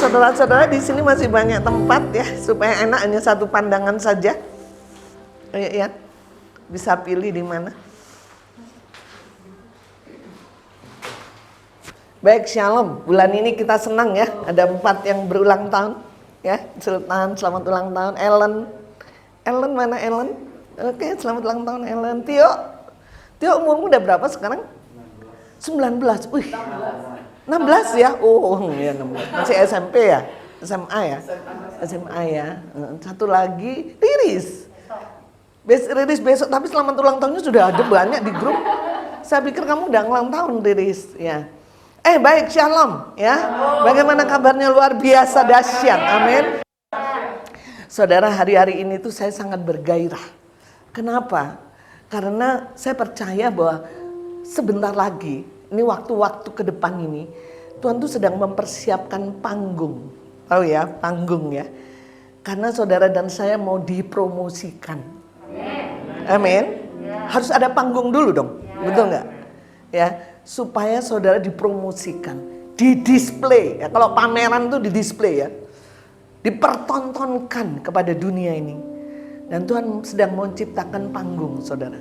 saudara-saudara di sini masih banyak tempat ya, supaya enak hanya satu pandangan saja. Ayo ya, bisa pilih di mana. Baik, shalom. Bulan ini kita senang ya, ada 4 yang berulang tahun ya. Sultan, selamat ulang tahun. Ellen mana Ellen? Oke, selamat ulang tahun Ellen. Tio umurmu udah berapa sekarang? 19. Wih. 16 ya? Oh ya 16. Masih SMP ya? SMA ya? SMA ya. Satu lagi Riris. Riris besok, tapi selamat ulang tahunnya sudah ada banyak di grup. Saya pikir kamu udah ulang tahun Riris ya. Baik, shalom ya. Bagaimana kabarnya? Luar biasa dahsyat. Amin. Saudara, hari-hari ini tuh saya sangat bergairah. Kenapa? Karena saya percaya bahwa sebentar lagi, ini waktu-waktu ke depan ini, Tuhan tuh sedang mempersiapkan panggung. Tahu ya, panggung ya. Karena saudara dan saya mau dipromosikan. Amin. Harus ada panggung dulu dong. Betul nggak? Ya, supaya saudara dipromosikan, didisplay. Ya, kalau pameran tuh didisplay ya. Dipertontonkan kepada dunia ini. Dan Tuhan sedang menciptakan panggung, saudara.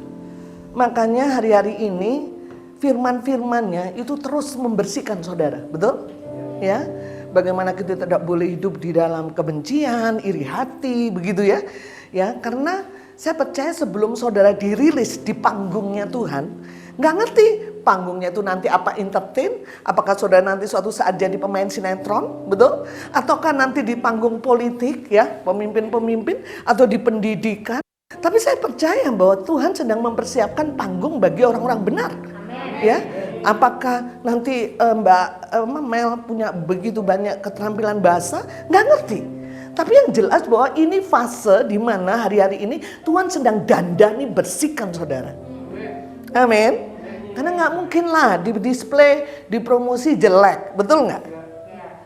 Makanya hari-hari ini firman-firmannya itu terus membersihkan saudara, betul? Ya, bagaimana kita tidak boleh hidup di dalam kebencian, iri hati, begitu ya? Ya, karena saya percaya sebelum saudara dirilis di panggungnya Tuhan, nggak ngerti panggungnya itu nanti apa, entertain, apakah saudara nanti suatu saat jadi pemain sinetron, betul? Ataukah nanti di panggung politik ya, pemimpin-pemimpin, atau di pendidikan. Tapi saya percaya bahwa Tuhan sedang mempersiapkan panggung bagi orang-orang benar. Ya, apakah nanti Mbak Mel punya begitu banyak keterampilan bahasa? Nggak ngerti. Tapi yang jelas bahwa ini fase di mana hari-hari ini Tuhan sedang dandani bersihkan saudara. Amin. Karena nggak mungkin lah di display, di promosi jelek, betul nggak?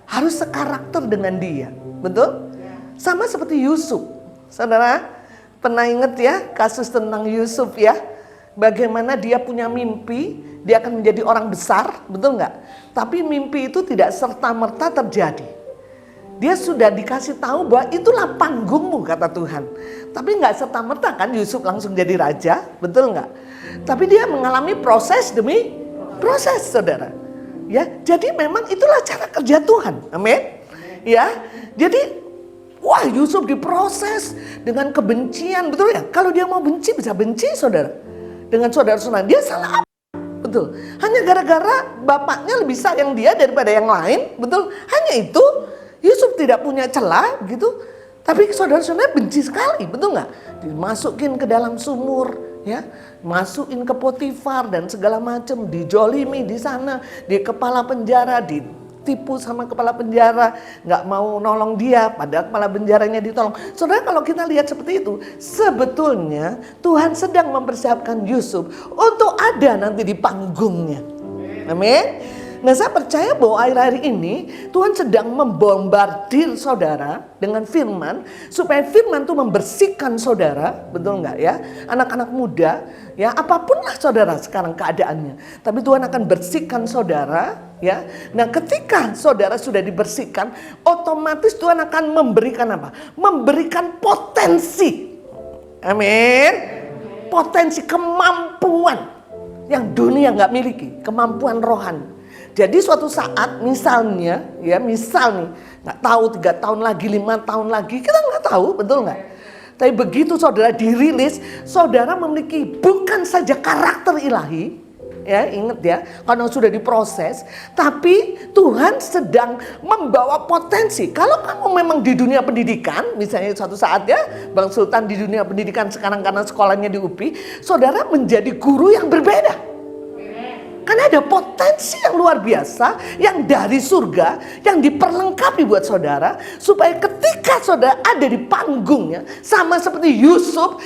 Harus sekarakter dengan dia, betul? Sama seperti Yusuf, saudara. Pernah ingat ya kasus tentang Yusuf ya? Bagaimana dia punya mimpi, dia akan menjadi orang besar, betul nggak? Tapi mimpi itu tidak serta-merta terjadi. Dia sudah dikasih tahu bahwa itulah panggungmu, kata Tuhan. Tapi nggak serta-merta kan Yusuf langsung jadi raja, betul nggak? Tapi dia mengalami proses demi proses, saudara. Ya, jadi memang itulah cara kerja Tuhan, amin. Ya, jadi wah Yusuf diproses dengan kebencian, betul ya? Kalau dia mau benci bisa benci, saudara. Dengan saudara-saudara, dia salah apa? Betul. Hanya gara-gara bapaknya lebih sayang dia daripada yang lain, betul? Hanya itu, Yusuf tidak punya celah, gitu. Tapi saudara-saudara benci sekali, betul nggak? Dimasukin ke dalam sumur, ya, masukin ke Potifar dan segala macam, dijolimi di sana, di kepala penjara, ditipu sama kepala penjara, nggak mau nolong dia, padahal kepala penjaranya ditolong. Saudara, kalau kita lihat seperti itu, sebetulnya Tuhan sedang mempersiapkan Yusuf untuk ada nanti di panggungnya. Amin. Nah, saya percaya bahwa akhir-akhir ini Tuhan sedang membombardir saudara dengan firman, supaya firman itu membersihkan saudara, betul nggak ya? Anak-anak muda, ya apapun lah saudara sekarang keadaannya, tapi Tuhan akan bersihkan saudara, ya. Nah, ketika saudara sudah dibersihkan, otomatis Tuhan akan memberikan apa? Memberikan potensi, amin. Potensi kemampuan yang dunia nggak miliki, kemampuan rohani. Jadi suatu saat misalnya, ya misal nih, nggak tahu 3 tahun lagi, 5 tahun lagi, kita nggak tahu, betul nggak? Tapi begitu saudara dirilis, saudara memiliki bukan saja karakter ilahi, ya ingat ya, karena sudah diproses, tapi Tuhan sedang membawa potensi. Kalau kamu memang di dunia pendidikan, misalnya suatu saat ya, Bang Sultan di dunia pendidikan sekarang karena sekolahnya di UPI, saudara menjadi guru yang berbeda. Karena ada potensi yang luar biasa yang dari surga yang diperlengkapi buat saudara, supaya ketika saudara ada di panggungnya sama seperti Yusuf,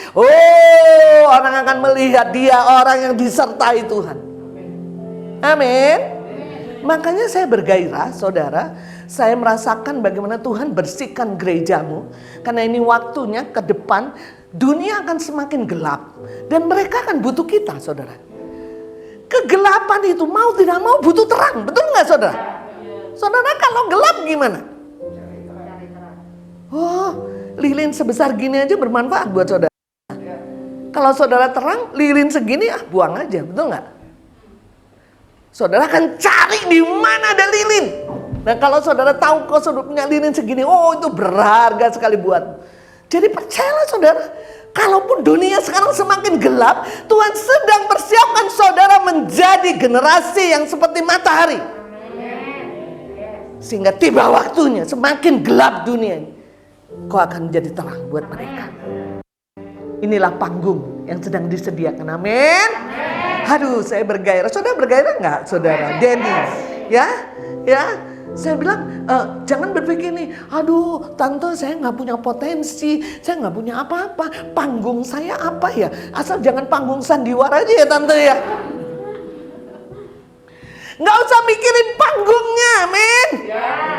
orang akan melihat dia orang yang disertai Tuhan. Amin. Makanya saya bergairah, saudara. Saya merasakan bagaimana Tuhan bersihkan gerejamu, karena ini waktunya ke depan dunia akan semakin gelap dan mereka akan butuh kita, saudara. Kegelapan itu mau tidak mau butuh terang, betul nggak saudara? Saudara kalau gelap gimana? Oh, lilin sebesar gini aja bermanfaat buat saudara. Kalau saudara terang, lilin segini buang aja, betul nggak? Saudara akan cari di mana ada lilin. Nah kalau saudara tahu kok saudara punya lilin segini, oh itu berharga sekali buat. Jadi percayalah saudara, kalaupun dunia sekarang semakin gelap, Tuhan sedang persiapkan saudara menjadi generasi yang seperti matahari. Sehingga tiba waktunya, semakin gelap dunia ini, kau akan menjadi terang buat mereka. Inilah panggung yang sedang disediakan. Amin. Aduh, saya bergairah. Saudara bergairah nggak, saudara? Denny, ya. Saya bilang, jangan berpikir nih, aduh, tante saya nggak punya potensi, saya nggak punya apa-apa. Panggung saya apa ya? Asal jangan panggung sandiwara aja ya, tante ya. Nggak usah mikirin panggungnya, men.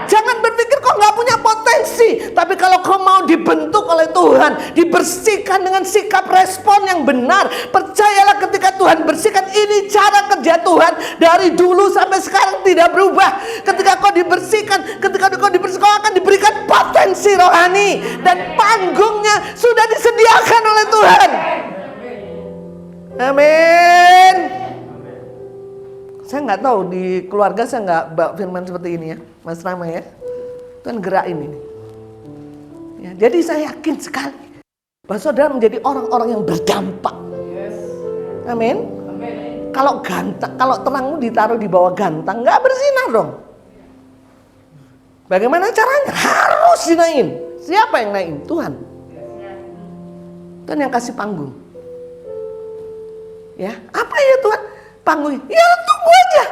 Jangan berpikir kok nggak punya potensi. Tapi kalau kau mau dibentuk oleh Tuhan, dibersihkan dengan sikap respon yang benar, percayalah ketika Tuhan bersihkan, ini cara kerja Tuhan dari dulu sampai sekarang tidak berubah. Ketika kau dibersihkan, kau akan diberikan potensi rohani dan panggungnya sudah disediakan oleh Tuhan. Amin. Saya nggak tahu di keluarga saya nggak bawa firman seperti ini ya, Mas Rama ya. Tuhan gerak ini. Ya, jadi saya yakin sekali bahwa saudara menjadi orang-orang yang berdampak. Amin. Kalau gantang, kalau terangmu ditaruh di bawah gantang, nggak bersinar dong. Bagaimana caranya? Harus dinaikin. Siapa yang naikin? Tuhan. Tuhan yang kasih panggung. Ya, apa ya Tuhan? Panggung. Ya tunggu aja.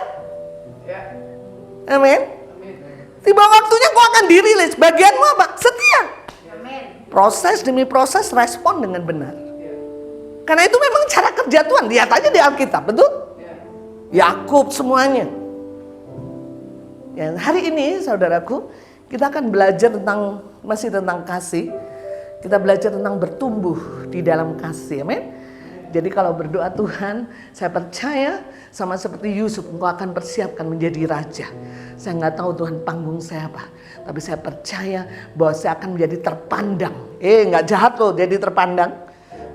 Amin. Tiba waktunya kau akan dirilis. Bagianmu apa? Setia. Proses demi proses, respon dengan benar. Karena itu memang cara kerja Tuhan. Lihat aja di Alkitab, betul? Yakub semuanya. Ya, hari ini saudaraku, kita akan belajar masih tentang kasih. Kita belajar tentang bertumbuh di dalam kasih. Amin. Jadi kalau berdoa Tuhan, saya percaya sama seperti Yusuf, engkau akan persiapkan menjadi raja. Saya nggak tahu Tuhan panggung saya apa, tapi saya percaya bahwa saya akan menjadi terpandang. Nggak jahat loh jadi terpandang.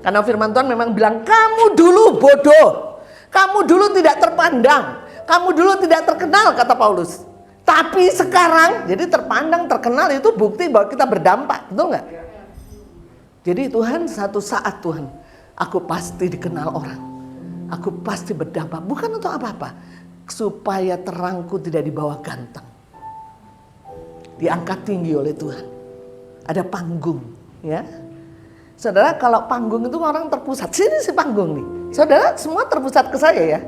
Karena firman Tuhan memang bilang, kamu dulu bodoh, kamu dulu tidak terpandang, kamu dulu tidak terkenal, kata Paulus. Tapi sekarang, jadi terpandang, terkenal itu bukti bahwa kita berdampak, betul nggak? Jadi Tuhan satu saat Tuhan, aku pasti dikenal orang. Aku pasti berdampak. Bukan untuk apa-apa. Supaya terangku tidak dibawa ganteng. Diangkat tinggi oleh Tuhan. Ada panggung. Ya. Saudara, kalau panggung itu orang terpusat. Sini si panggung nih. Saudara, semua terpusat ke saya ya.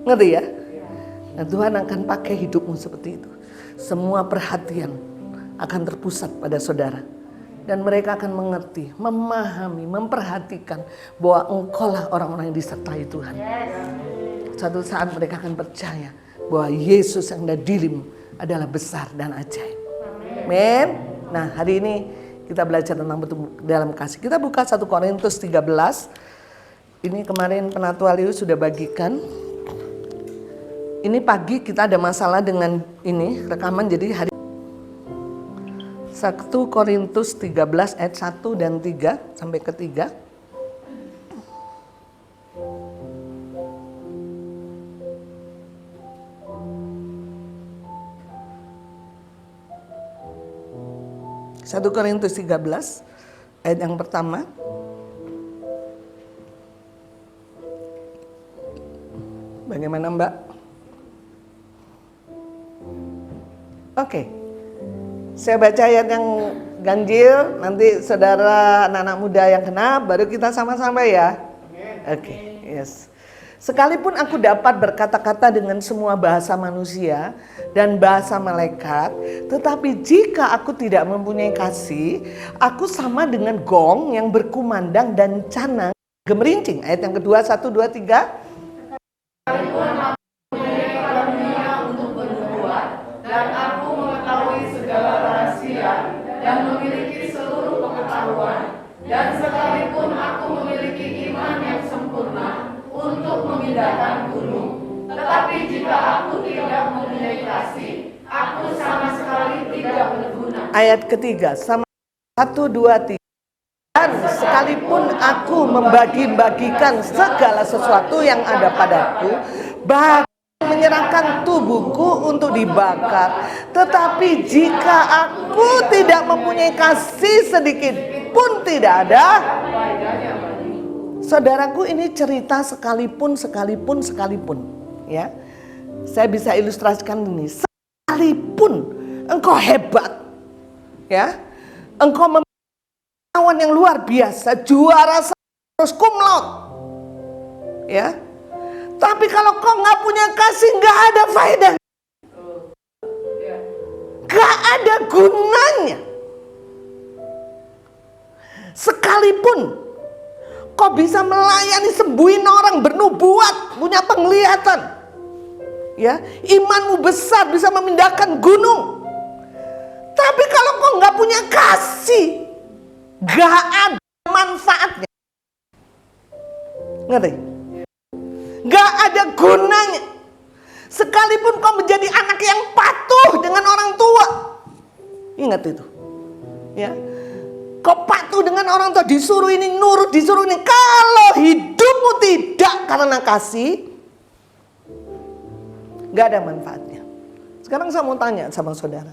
Ngerti ya? Nah, Tuhan akan pakai hidupmu seperti itu. Semua perhatian akan terpusat pada saudara. Dan mereka akan mengerti, memahami, memperhatikan bahwa engkaulah orang-orang yang disertai Tuhan. Suatu saat mereka akan percaya bahwa Yesus yang ada dirimu adalah besar dan ajaib. Amin. Nah, hari ini kita belajar tentang bertumbuh dalam kasih. Kita buka 1 Korintus 13. Ini kemarin Penatua Liu sudah bagikan. Ini pagi kita ada masalah dengan ini rekaman, jadi hari 1 Korintus 13 ayat 1 dan 3 sampai ke 3. Satu Korintus 13 ayat yang pertama. Bagaimana Mbak? Oke. Saya baca ayat yang ganjil, nanti saudara anak-anak muda yang kena, baru kita sama-sama ya. Oke, yes. Sekalipun aku dapat berkata-kata dengan semua bahasa manusia dan bahasa malaikat, tetapi jika aku tidak mempunyai kasih, aku sama dengan gong yang berkumandang dan canang gemerincing. Ayat yang kedua, 1, 2, 3. Sekalipun aku mempunyai karunia untuk bernubuat dan aku mengetahui segala rahasia dan memiliki seluruh pengetahuan, dan sekalipun aku memiliki iman yang sempurna untuk memindahkan gunung, tetapi jika aku tidak mempunyai kasih, aku sama sekali tidak berguna. Ayat ketiga, sama 1, 2, 3. Dan sekalipun aku membagi-bagikan segala sesuatu yang ada padaku, bahkan menyerahkan tubuhku untuk dibakar, tetapi jika aku tidak mempunyai kasih sedikit pun tidak ada. Saudaraku, ini cerita sekalipun ya. Saya bisa ilustrasikan ini. Sekalipun engkau hebat, ya, engkau pengetahuan yang luar biasa, juara terus cum laude, ya. Tapi kalau kau nggak punya kasih, nggak ada faedah, nggak ada gunanya. Sekalipun kau bisa melayani, sembuhin orang, bernubuat, punya penglihatan, ya, imanmu besar, bisa memindahkan gunung. Tapi kalau kau nggak punya kasih, nggak ada manfaatnya. Ngerti? Nggak ada gunanya. Sekalipun kau menjadi anak yang patuh dengan orang tua, ingat itu, ya. Kau patuh dengan orang tua, disuruh ini, nurut, disuruh ini. Kalau hidupmu tidak karena kasih, nggak ada manfaatnya. Sekarang saya mau tanya sama saudara.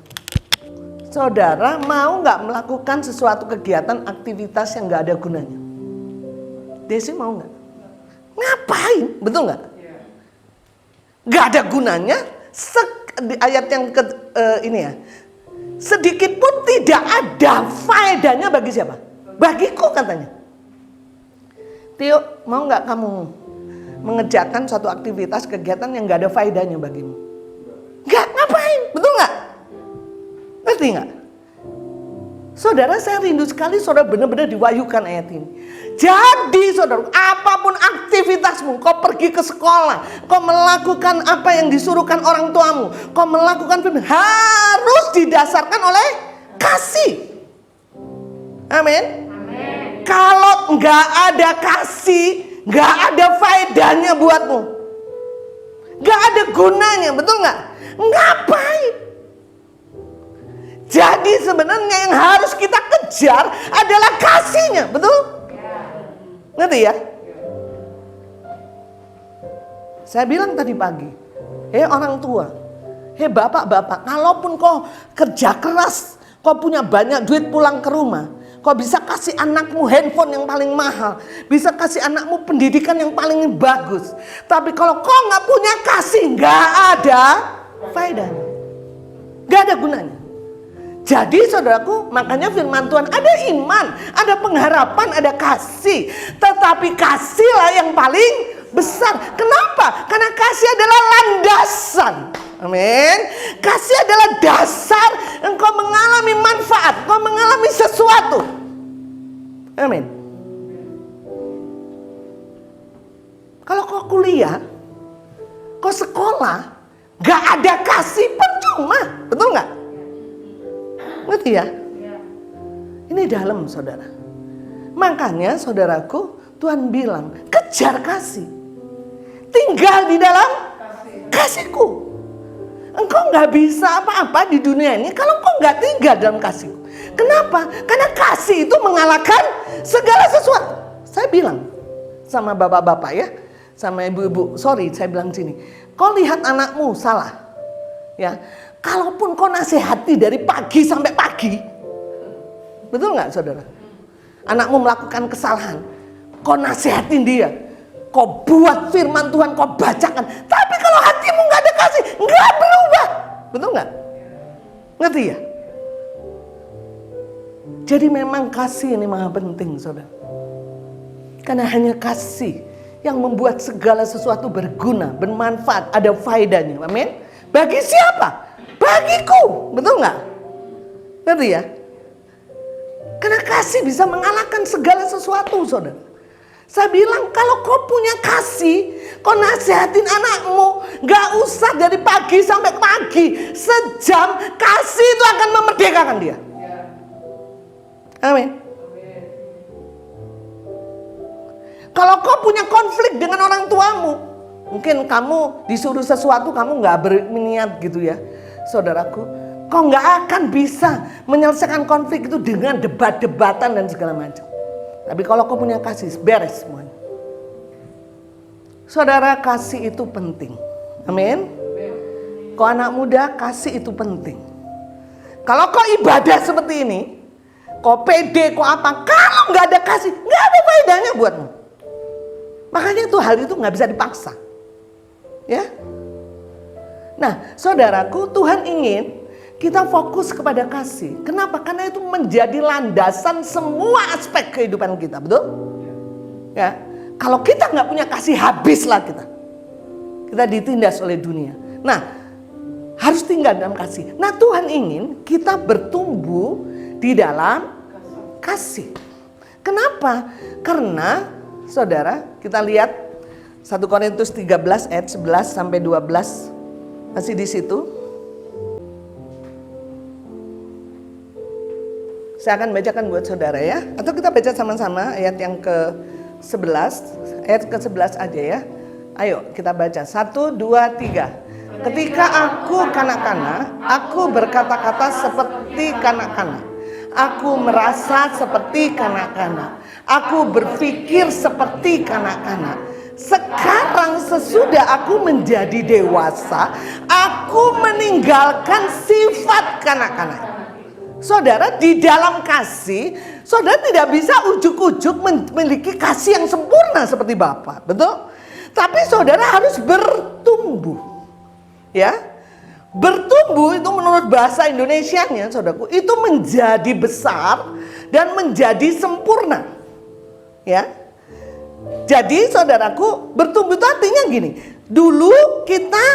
Saudara mau nggak melakukan sesuatu kegiatan, aktivitas yang nggak ada gunanya? Desi mau nggak? Ngapain? Betul nggak? Nggak ada gunanya. Di ayat yang ini ya, sedikit pun tidak ada faedahnya bagi siapa? Bagiku, katanya. Tio, mau nggak kamu mengerjakan suatu aktivitas kegiatan yang nggak ada faedahnya bagimu? Nggak, ngapain? Betul nggak? Ngerti nggak? Saudara, saya rindu sekali saudara benar-benar diwahyukan ayat ini. Jadi saudara, apapun aktivitasmu, kau pergi ke sekolah, kau melakukan apa yang disuruhkan orang tuamu, kau melakukan firman, harus didasarkan oleh kasih. Amin. Kalau nggak ada kasih, nggak ada faedahnya buatmu, nggak ada gunanya, betul nggak? Ngapain? Jadi sebenarnya yang harus kita kejar adalah kasihnya, betul? Ngerti ya? Saya bilang tadi pagi, orang tua, bapak-bapak, kalaupun kau kerja keras, kau punya banyak duit pulang ke rumah, kau bisa kasih anakmu handphone yang paling mahal, bisa kasih anakmu pendidikan yang paling bagus. Tapi kalau kau nggak punya kasih, nggak ada faedahnya, nggak ada gunanya. Jadi saudaraku, makanya firman Tuhan, ada iman, ada pengharapan, ada kasih. Tetapi kasihlah yang paling besar. Kenapa? Karena kasih adalah landasan. Amin. Kasih adalah dasar engkau mengalami manfaat, engkau mengalami sesuatu. Amin. Kalau kau kuliah, kau sekolah, gak ada kasih, percuma. Betul gak? Ngerti ya? Ini dalam, saudara. Makanya saudaraku, Tuhan bilang, kejar kasih. Tinggal di dalam kasihku. Engkau gak bisa apa-apa di dunia ini kalau engkau gak tinggal dalam kasihku. Kenapa? Karena kasih itu mengalahkan segala sesuatu. Saya bilang sama bapak-bapak ya, sama ibu-ibu, sorry saya bilang sini, kau lihat anakmu salah, ya, kalaupun kau nasihati dari pagi sampai pagi, betul nggak saudara? Anakmu melakukan kesalahan, kau nasihatin dia, kau buat firman Tuhan, kau bacakan, tapi kalau hatimu nggak ada kasih, nggak berubah, betul nggak? Ngerti ya? Jadi memang kasih ini maha penting, saudara. Karena hanya kasih yang membuat segala sesuatu berguna, bermanfaat, ada faedahnya. Amin. Bagi siapa? Bagiku, betul nggak? Ngerti ya? Karena kasih bisa mengalahkan segala sesuatu, saudara. Saya bilang kalau kau punya kasih, kau nasihatin anakmu, gak usah dari pagi sampai pagi, sejam, kasih itu akan memerdekakan dia. Amin. Kalau kau punya konflik dengan orang tuamu, mungkin kamu disuruh sesuatu kamu gak berniat gitu ya, saudaraku. Kau nggak akan bisa menyelesaikan konflik itu dengan debat-debatan dan segala macam. Tapi kalau kau punya kasih, beres semuanya. Saudara, kasih itu penting. Amin. Kau anak muda, kasih itu penting. Kalau kau ibadah seperti ini, kau pede, kau apa, kalau nggak ada kasih, nggak ada faedahnya buatmu. Makanya itu hal itu nggak bisa dipaksa. Ya. Nah, saudaraku, Tuhan ingin kita fokus kepada kasih. Kenapa? Karena itu menjadi landasan semua aspek kehidupan kita, betul? Ya, kalau kita nggak punya kasih, habislah kita. Kita ditindas oleh dunia. Nah, harus tinggal dalam kasih. Nah, Tuhan ingin kita bertumbuh di dalam kasih. Kenapa? Karena, saudara, kita lihat 1 Korintus 13 ayat 11 sampai 12 masih di situ. Saya akan bacakan buat saudara ya. Atau kita baca sama-sama ayat yang ke-11. Ayat ke-11 aja ya. Ayo kita baca. 1, 2, 3. Ketika aku kanak-kanak, aku berkata-kata seperti kanak-kanak. Aku merasa seperti kanak-kanak. Aku berpikir seperti kanak-kanak. Sekarang sesudah aku menjadi dewasa, aku meninggalkan sifat kanak-kanak. Saudara, di dalam kasih, saudara tidak bisa ujuk-ujuk memiliki kasih yang sempurna seperti Bapa, betul? Tapi saudara harus bertumbuh. Ya. Bertumbuh itu menurut bahasa Indonesianya, saudaraku, itu menjadi besar dan menjadi sempurna. Ya. Jadi saudaraku, bertumbuh itu artinya gini. Dulu kita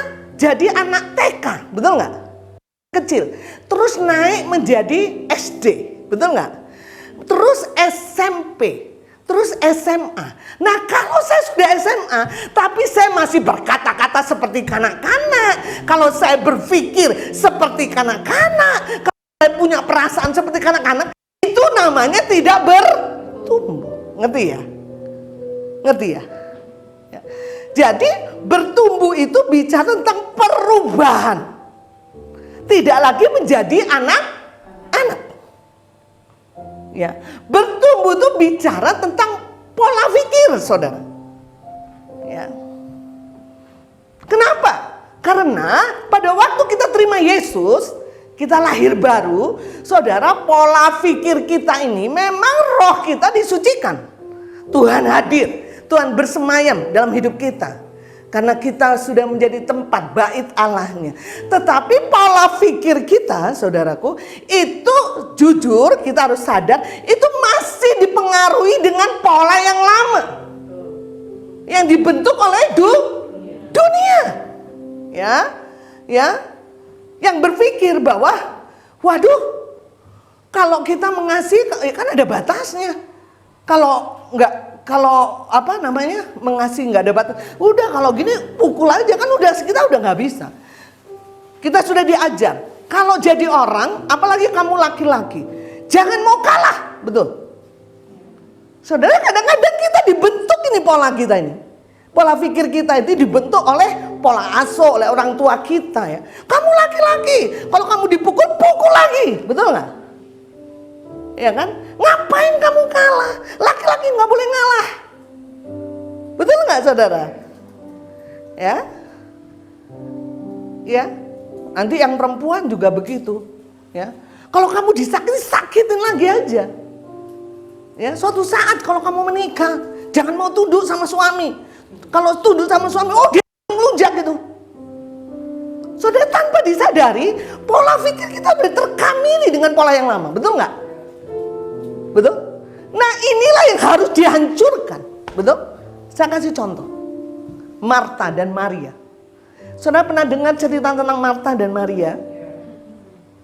jadi anak TK, betul nggak? Kecil, terus naik menjadi SD, betul nggak? Terus SMP, terus SMA. Nah, kalau saya sudah SMA, tapi saya masih berkata-kata seperti kanak-kanak, kalau saya berpikir seperti kanak-kanak, kalau saya punya perasaan seperti kanak-kanak, itu namanya tidak bertumbuh. Ngerti ya? Ngerti ya? Ya. Jadi bertumbuh itu bicara tentang perubahan. Tidak lagi menjadi anak-anak. Ya, bertumbuh itu bicara tentang pola pikir, saudara. Ya. Kenapa? Karena pada waktu kita terima Yesus, kita lahir baru, saudara, pola pikir kita ini memang roh kita disucikan. Tuhan hadir, Tuhan bersemayam dalam hidup kita. Karena kita sudah menjadi tempat bait Allahnya. Tetapi pola pikir kita, saudaraku, itu jujur kita harus sadar, itu masih dipengaruhi dengan pola yang lama. Yang dibentuk oleh dunia. Ya. Yang berpikir bahwa, waduh, kalau kita mengasihi, kan ada batasnya. Kalau mengasihi nggak ada batas, udah kalau gini pukul aja, kan kita udah nggak bisa. Kita sudah diajar, kalau jadi orang, apalagi kamu laki-laki, jangan mau kalah, betul. Saudara, kadang-kadang kita dibentuk ini pola kita ini, pola pikir kita itu dibentuk oleh pola asuh, oleh orang tua kita ya. Kamu laki-laki, kalau kamu dipukul, pukul lagi, betul nggak? Ya kan? Ngapain kamu kalah? Laki-laki nggak boleh ngalah. Betul nggak, saudara? Ya. Ya. Nanti yang perempuan juga begitu. Ya. Kalau kamu disakiti, sakitin lagi aja. Ya. Suatu saat kalau kamu menikah, jangan mau tunduk sama suami. Kalau tunduk sama suami, oh dia melunjak gitu. Saudara, tanpa disadari, pola pikir kita udah terkamili dengan pola yang lama. Betul nggak? Betul? Nah, inilah yang harus dihancurkan. Betul? Saya kasih contoh. Marta dan Maria. Saudara pernah dengar cerita tentang Marta dan Maria?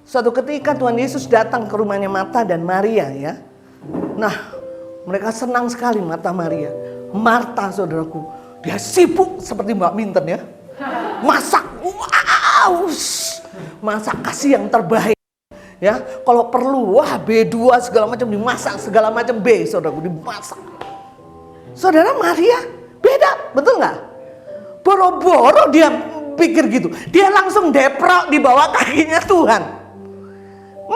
Suatu ketika Tuhan Yesus datang ke rumahnya Marta dan Maria ya. Nah, mereka senang sekali Marta Maria. Marta, saudaraku, dia sibuk seperti Mbak Minten ya. Masak, wow, masak kasih yang terbaik. Ya, kalau perlu, wah B2 segala macam dimasak, segala macam B, saudaraku, dimasak. Saudara, Maria beda, betul nggak? Boro-boro dia pikir gitu, dia langsung deprok di bawah kakinya Tuhan.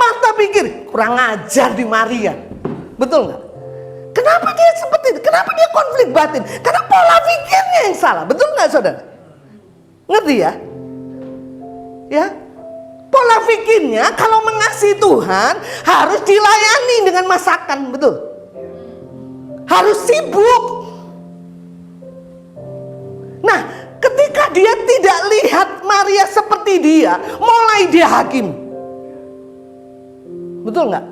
Marta pikir kurang ajar di Maria. Betul nggak? Kenapa dia seperti itu? Kenapa dia konflik batin? Karena pola pikirnya yang salah. Betul nggak saudara? Ngerti ya? Ya, pola pikirnya kalau mengasihi Tuhan harus dilayani dengan masakan. Betul? Harus sibuk. Nah, ketika dia tidak lihat Maria seperti dia, mulai dia hakim. Betul nggak?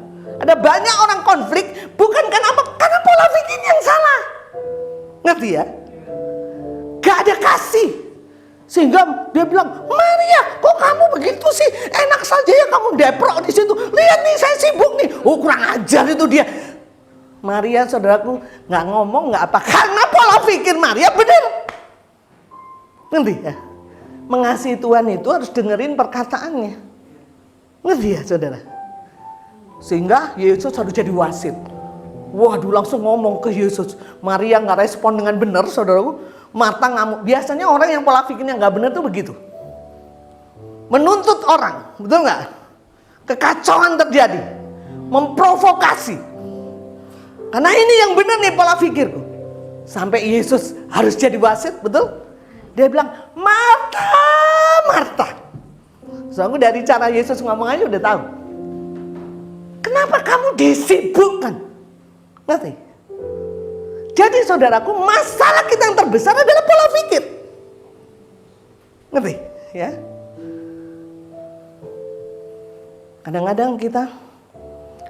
Ada banyak orang konflik bukan karena apa? Karena pola pikir yang salah. Ngerti ya? Gak ada kasih. Sehingga dia bilang, Maria, kok kamu begitu sih? Enak saja ya kamu deprok di situ. Lihat nih, saya sibuk nih. Oh, kurang ajar itu dia. Maria, saudaraku, nggak ngomong nggak apa. Karena pola pikir Maria benar. Ngerti ya? Mengasihi Tuhan itu harus dengerin perkataannya. Ngerti ya, saudara? Sehingga Yesus harus jadi wasit. Waduh, langsung ngomong ke Yesus. Maria nggak respon dengan benar, saudaraku. Marta ngamuk. Biasanya orang yang pola pikirnya nggak benar tuh begitu. Menuntut orang, betul nggak? Kekacauan terjadi, memprovokasi. Karena ini yang benar nih pola pikirku. Sampai Yesus harus jadi wasit, betul? Dia bilang, Marta, Marta. Soalnya dari cara Yesus ngomong aja udah tahu. Kenapa kamu disibukkan? Ngerti? Jadi saudaraku, masalah kita yang terbesar adalah pola pikir. Ngerti? Ya. Kadang-kadang kita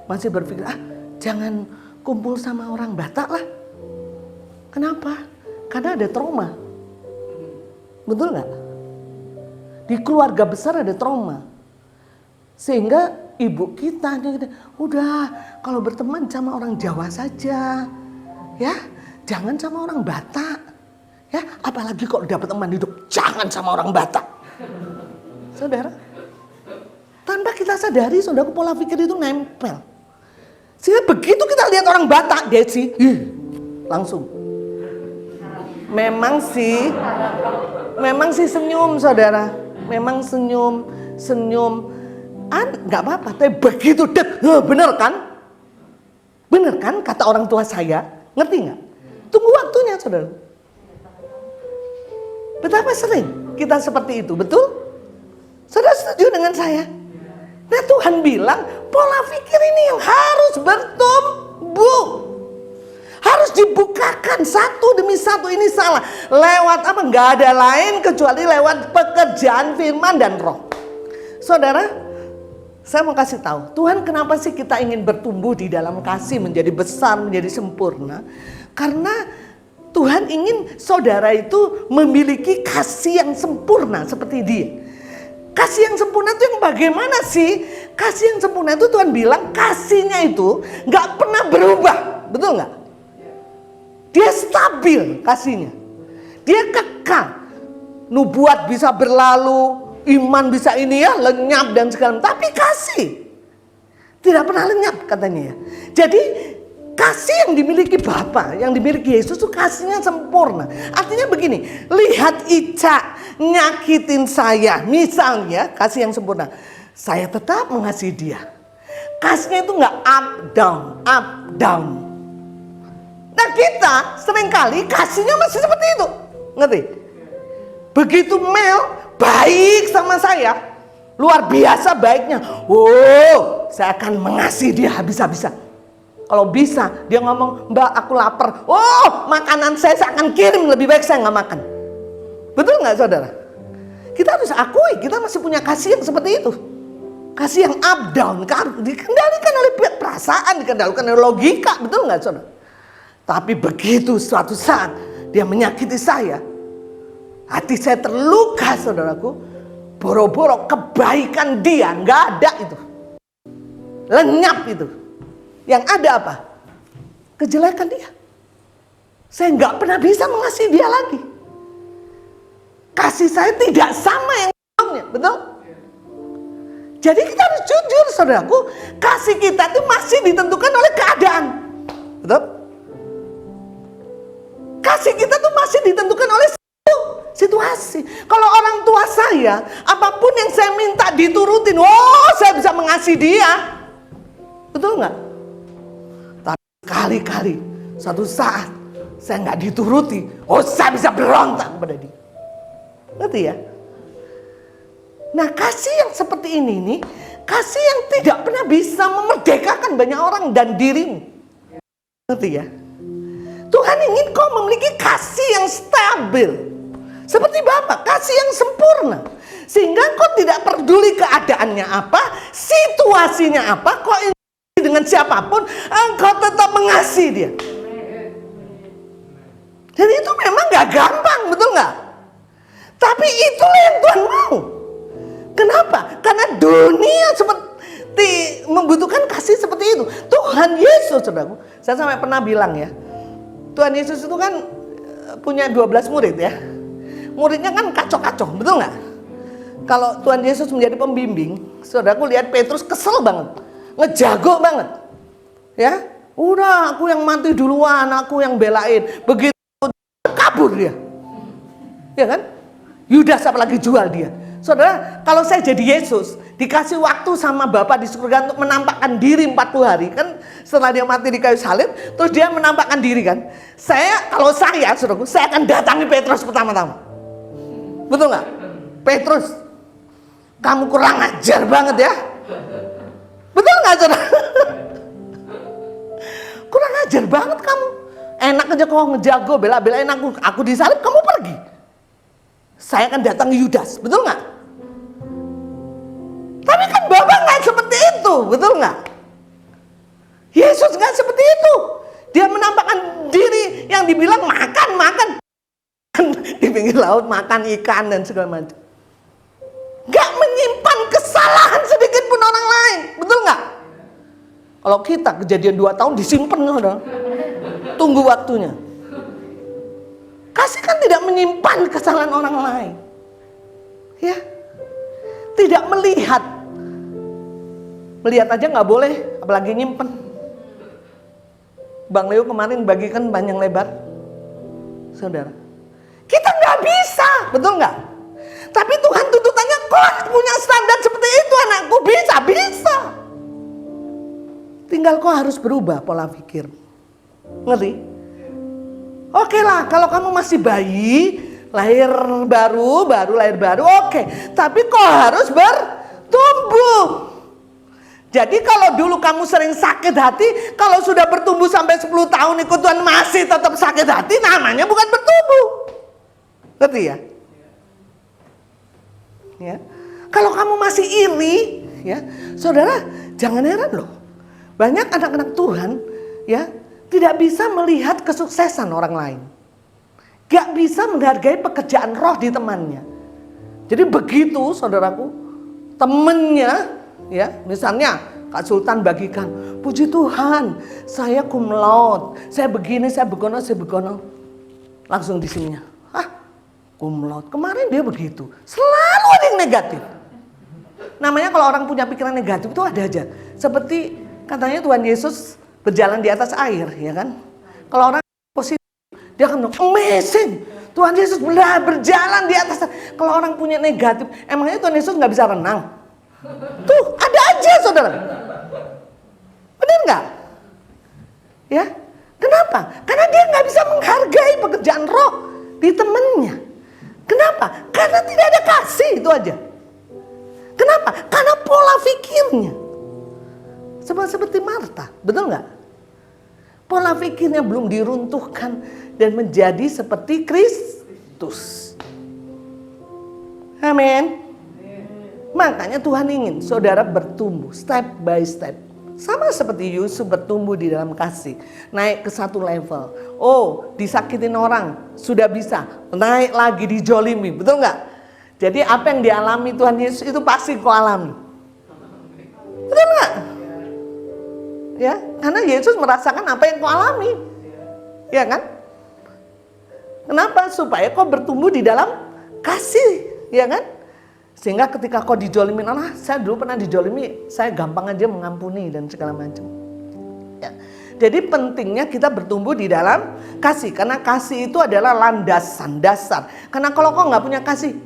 masih berpikir, jangan kumpul sama orang Batak lah. Kenapa? Karena ada trauma. Betul nggak? Di keluarga besar ada trauma. Sehingga ibu kita, udah kalau berteman sama orang Jawa saja. Ya, jangan sama orang Batak. Ya, apalagi kalau dapat teman hidup, jangan sama orang Batak. Saudara, tanpa kita sadari, saudara, pola pikir itu nempel. Sehingga begitu kita lihat orang Batak, dia sih, langsung. Memang sih senyum, saudara. Memang senyum. Nggak apa-apa, tapi begitu bener kan? Bener kan kata orang tua saya? Ngerti nggak? Tunggu waktunya, saudara. Betapa sering kita seperti itu, betul? Saudara setuju dengan saya? Nah, Tuhan bilang pola pikir ini yang harus bertumbuh. Harus dibukakan satu demi satu. Ini salah. Lewat apa? Nggak ada lain kecuali lewat pekerjaan firman dan roh. Saudara, saya mau kasih tahu, Tuhan kenapa sih kita ingin bertumbuh di dalam kasih, menjadi besar, menjadi sempurna? Karena Tuhan ingin saudara itu memiliki kasih yang sempurna seperti dia. Kasih yang sempurna itu yang bagaimana sih? Kasih yang sempurna itu Tuhan bilang kasihnya itu gak pernah berubah. Betul gak? Dia stabil kasihnya. Dia kekal. Nubuat bisa berlalu, iman bisa ini ya, lenyap dan segala macam. Tapi kasih tidak pernah lenyap katanya ya. Jadi kasih yang dimiliki Bapa, yang dimiliki Yesus itu kasihnya sempurna. Artinya begini, lihat Ica nyakitin saya, misalnya kasih yang sempurna, saya tetap mengasihi dia. Kasihnya itu nggak up down. Nah, kita seringkali kasihnya masih seperti itu, ngerti? Begitu Mel baik sama saya, luar biasa baiknya. Oh, saya akan mengasihi dia habis-habisan. Kalau bisa dia ngomong, Mbak aku lapar. Oh, makanan saya akan kirim, lebih baik saya nggak makan. Betul nggak saudara? Kita harus akui kita masih punya kasih yang seperti itu. Kasih yang up down, dikendalikan oleh perasaan, dikendalikan oleh logika. Betul nggak saudara? Tapi begitu suatu saat dia menyakiti saya, hati saya terluka, saudaraku. Boro-boro kebaikan dia nggak ada itu, lenyap itu. Yang ada apa? Kejelekan dia. Saya nggak pernah bisa mengasihi dia lagi. Kasih saya tidak sama yang sebelumnya, betul? Jadi kita harus jujur, saudaraku. Kasih kita itu masih ditentukan oleh keadaan, betul? Kasih kita tuh masih ditentukan oleh situasi. situasi. Kalau orang tua saya, apapun yang saya minta diturutin, oh saya bisa mengasihi dia. Betul nggak? Tapi kali-kali satu saat saya nggak dituruti, oh saya bisa berontak kepada dia. Ngerti ya? Nah, kasih yang seperti ini nih, kasih yang tidak pernah bisa memerdekakan banyak orang dan dirimu. Ngerti ya? Tuhan ingin kau memiliki kasih yang stabil. Seperti Bapa, kasih yang sempurna. Sehingga kau tidak peduli keadaannya apa, situasinya apa, kau ingin dengan siapapun, engkau tetap mengasihi dia. Dan itu memang gak gampang, betul gak? Tapi itulah yang Tuhan mau. Kenapa? Karena dunia seperti membutuhkan kasih seperti itu. Tuhan Yesus, saudaraku, saya sampai pernah bilang ya, Tuhan Yesus itu kan punya 12 murid ya. Muridnya kan kacau-kacau, betul nggak? Kalau Tuhan Yesus menjadi pembimbing, saudaraku lihat Petrus kesel banget, ngejago banget. Ya, udah aku yang mati duluan, aku yang belain. Begitu kabur dia. Ya kan? Yudas apalagi jual dia. Saudara, kalau saya jadi Yesus, dikasih waktu sama Bapa di surga untuk menampakkan diri 40 hari. Kan setelah dia mati di kayu salib, terus dia menampakkan diri kan. Kalau saya, saudaraku, saya akan datangi Petrus pertama-tama. Betul nggak? Petrus, kamu kurang ajar banget ya. Betul nggak, saudara? Kurang ajar banget kamu. Enak aja kau ngejago, bela-belain aku disalib, kamu pergi. Saya akan datangi Yudas, betul nggak? Tapi kan Bapak nggak seperti itu, betul nggak? Yesus nggak seperti itu. Dia menampakkan diri yang dibilang makan di pinggir laut, makan ikan dan segala macam. Nggak menyimpan kesalahan sedikit pun orang lain, betul nggak? Kalau kita kejadian 2 tahun disimpan, saudara. Tunggu waktunya. Kasih kan tidak menyimpan kesalahan orang lain. Ya. Tidak melihat. Melihat aja nggak boleh, apalagi nyimpen. Bang Leo kemarin bagikan panjang lebar. Saudara. Kita nggak bisa, betul nggak? Tapi Tuhan tuntutannya, kau punya standar seperti itu anakku, bisa. Tinggal kau harus berubah pola pikir. Ngerti? Oke lah, kalau kamu masih bayi, lahir baru, oke. Tapi kau harus bertumbuh. Jadi kalau dulu kamu sering sakit hati, kalau sudah bertumbuh sampai 10 tahun ikut Tuhan masih tetap sakit hati, namanya bukan bertumbuh. Ngerti ya? Ya. Kalau kamu masih iri, ya, saudara, jangan heran loh. Banyak anak-anak Tuhan, ya, tidak bisa melihat kesuksesan orang lain. Gak bisa menghargai pekerjaan roh di temannya. Jadi begitu saudaraku, temennya, ya, misalnya Kak Sultan bagikan, puji Tuhan, saya cum laude, saya begini, saya begono. Langsung di sininya, cum laude, kemarin dia begitu. Selalu ada yang negatif. Namanya kalau orang punya pikiran negatif itu ada aja. Seperti katanya Tuhan Yesus berjalan di atas air, ya kan? Kalau orang positif, dia akan bilang, amazing, Tuhan Yesus berjalan di atas. Kalau orang punya negatif, emangnya Tuhan Yesus nggak bisa renang? Tuh, ada aja saudara. Benar nggak? Ya, kenapa? Karena dia nggak bisa menghargai pekerjaan roh di temennya. Kenapa? Karena tidak ada kasih, itu aja. Kenapa? Karena pola pikirnya. Seperti Marta, betul nggak? Pola pikirnya belum diruntuhkan dan menjadi seperti Kristus. Amin. Makanya Tuhan ingin saudara bertumbuh step by step. Sama seperti Yusuf bertumbuh di dalam kasih. Naik ke satu level. Oh, disakitin orang, sudah bisa. Naik lagi dijolimi, betul nggak? Jadi apa yang dialami Tuhan Yesus itu pasti kau alami. Betul nggak? Ya, karena Yesus merasakan apa yang kau alami. Ya kan? Kenapa? Supaya kau bertumbuh di dalam kasih, ya kan? Sehingga ketika kau dijolimin orang, saya dulu pernah dijolimi, saya gampang aja mengampuni dan segala macam. Ya. Jadi pentingnya kita bertumbuh di dalam kasih. Karena kasih itu adalah landasan dasar. Karena kalau kau nggak punya kasih,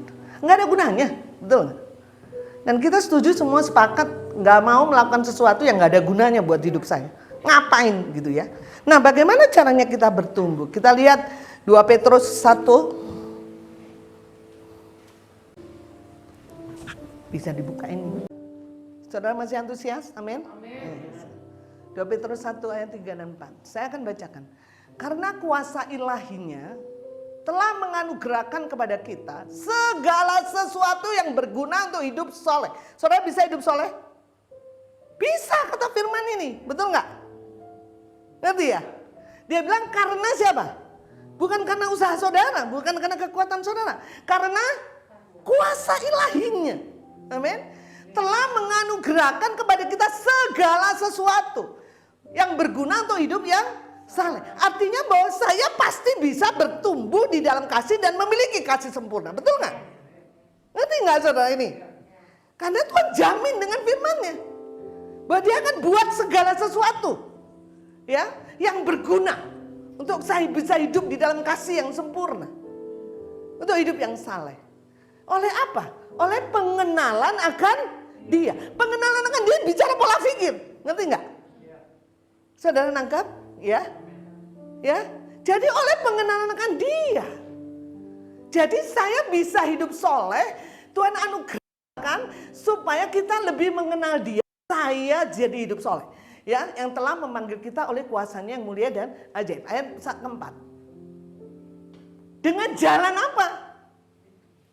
nggak ada gunanya. Betul nggak? Dan kita setuju semua sepakat nggak mau melakukan sesuatu yang nggak ada gunanya buat hidup saya. Ngapain gitu ya. Nah, bagaimana caranya kita bertumbuh? Kita lihat 2 Petrus 1. Bisa dibukain. Saudara masih antusias? Amin. 2 Petrus 1 ayat 3 dan 4. Saya akan bacakan. Karena kuasa ilahinya telah menganugerahkan kepada kita segala sesuatu yang berguna untuk hidup soleh. Saudara bisa hidup soleh? Bisa, kata firman ini. Betul nggak? Ngerti ya? Dia bilang karena siapa? Bukan karena usaha saudara, bukan karena kekuatan saudara. Karena kuasa ilahinya. Amin. Telah menganugerahkan kepada kita segala sesuatu yang berguna untuk hidup yang saleh. Artinya bahwa saya pasti bisa bertumbuh di dalam kasih dan memiliki kasih sempurna. Betul nggak? Ngerti nggak saudara ini? Karena Tuhan jamin dengan firman-Nya bahwa Dia akan buat segala sesuatu ya yang berguna untuk saya bisa hidup di dalam kasih yang sempurna, untuk hidup yang saleh. Oleh apa? Oleh pengenalan akan Dia. Pengenalan akan Dia bicara pola pikir. Ngerti nggak? Saudara nangkap? Ya. Ya. Jadi oleh pengenalan akan Dia. Jadi saya bisa hidup soleh. Tuhan anugerahkan supaya kita lebih mengenal Dia. Saya jadi hidup soleh. Ya, yang telah memanggil kita oleh kuasanya yang mulia dan ajaib. Ayat keempat. Dengan jalan apa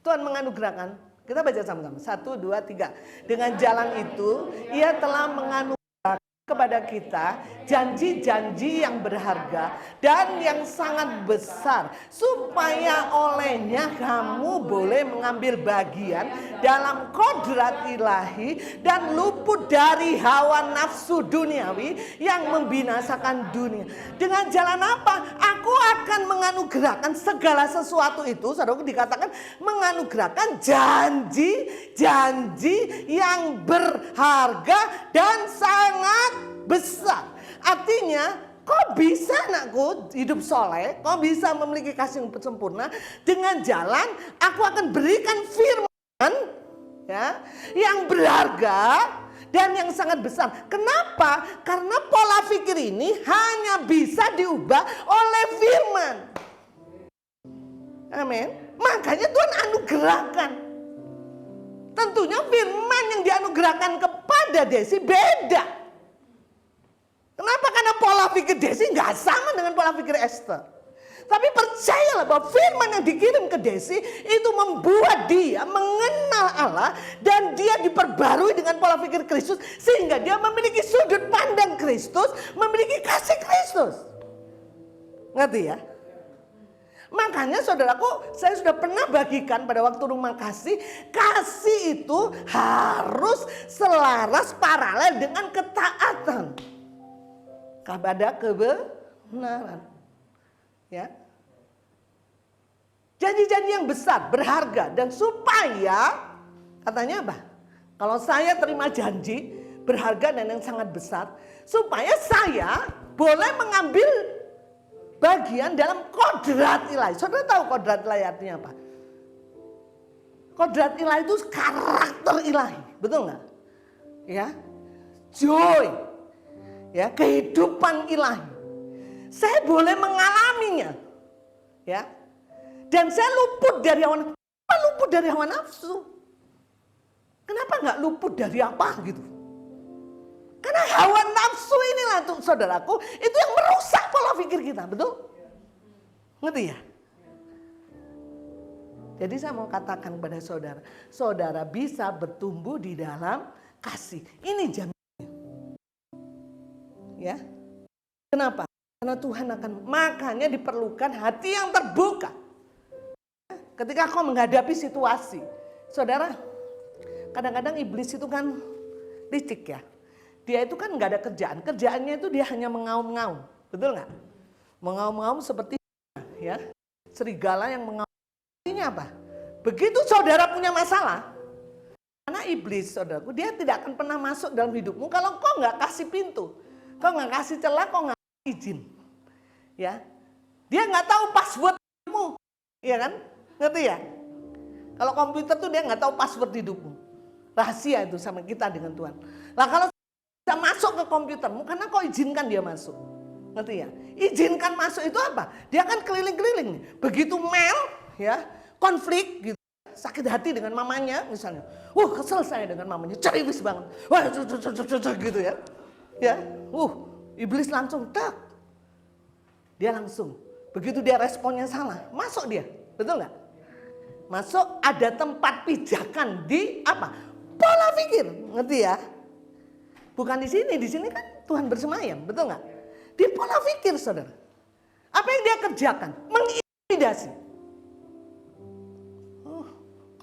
Tuhan menganugerahkan? Kita baca sama-sama. 1, 2, 3. Dengan jalan itu, Ia telah menganugerahkan kepada kita janji-janji yang berharga dan yang sangat besar, supaya olehnya kamu boleh mengambil bagian dalam kodrat ilahi dan luput dari hawa nafsu duniawi yang membinasakan dunia. Dengan jalan apa? Aku akan menganugerahkan segala sesuatu itu. Saudara, dikatakan menganugerahkan janji-janji yang berharga dan sangat besar. Artinya, kau bisa anakku hidup soleh, kau bisa memiliki kasih yang sempurna dengan jalan aku akan berikan firman ya, yang berharga dan yang sangat besar. Kenapa? Karena pola pikir ini hanya bisa diubah oleh firman. Amin. Makanya Tuhan anugerahkan. Tentunya firman yang dianugerahkan kepada Desi beda. Kenapa? Karena pola pikir Desi nggak sama dengan pola pikir Esther. Tapi percayalah bahwa firman yang dikirim ke Desi itu membuat dia mengenal Allah dan dia diperbarui dengan pola pikir Kristus sehingga dia memiliki sudut pandang Kristus, memiliki kasih Kristus. Ngerti ya? Makanya saudaraku, saya sudah pernah bagikan pada waktu rumah kasih, kasih itu harus selaras paralel dengan ketaatan kepada kebenaran. Ya. Janji-janji yang besar, berharga, dan supaya katanya apa? Kalau saya terima janji berharga dan yang sangat besar, supaya saya boleh mengambil bagian dalam kodrat ilahi. Saudara tahu kodrat ilahi artinya apa? Kodrat ilahi itu karakter ilahi, betul nggak? Ya, joy, ya, kehidupan ilahi. Saya boleh mengalaminya, ya. Dan saya luput dari hawa nafsu. Kenapa luput dari hawa nafsu? Kenapa nggak luput dari apa gitu? Karena hawa nafsu inilah tuh saudaraku, itu yang merusak pola pikir kita, betul? Ngerti ya? Jadi saya mau katakan kepada saudara, saudara bisa bertumbuh di dalam kasih. Ini jaminannya. Ya. Kenapa? Karena Tuhan akan, makanya diperlukan hati yang terbuka. Ketika kau menghadapi situasi, saudara, kadang-kadang iblis itu kan licik ya. Dia itu kan nggak ada kerjaan, kerjaannya itu dia hanya mengaum-ngaum, betul nggak? Mengaum-ngaum seperti ya serigala yang mengaum. Artinya apa? Begitu saudara punya masalah, karena iblis saudaraku, dia tidak akan pernah masuk dalam hidupmu kalau kau nggak kasih pintu, kau nggak kasih celah, kau nggak izin. Ya, dia nggak tahu passwordmu, ya kan? Ngerti ya? Kalau komputer tuh dia nggak tahu password hidupmu. Rahasia itu sama kita dengan Tuhan. Lah kalau bisa masuk ke komputermu, karena kau izinkan dia masuk. Ngerti ya? Izinkan masuk itu apa? Dia kan keliling-keliling nih. Begitu Mel, ya, konflik gitu. Sakit hati dengan mamanya misalnya. Kesel saya dengan mamanya, ceriwis banget. Wah, gitu ya. Ya, iblis langsung tak. Dia langsung. Begitu dia responnya salah, masuk dia. Betul nggak? Masuk, ada tempat pijakan di apa? Pola pikir. Ngerti ya? Bukan di sini kan Tuhan bersemayam, betul nggak? Di pola pikir, saudara. Apa yang dia kerjakan? Mengintimidasi.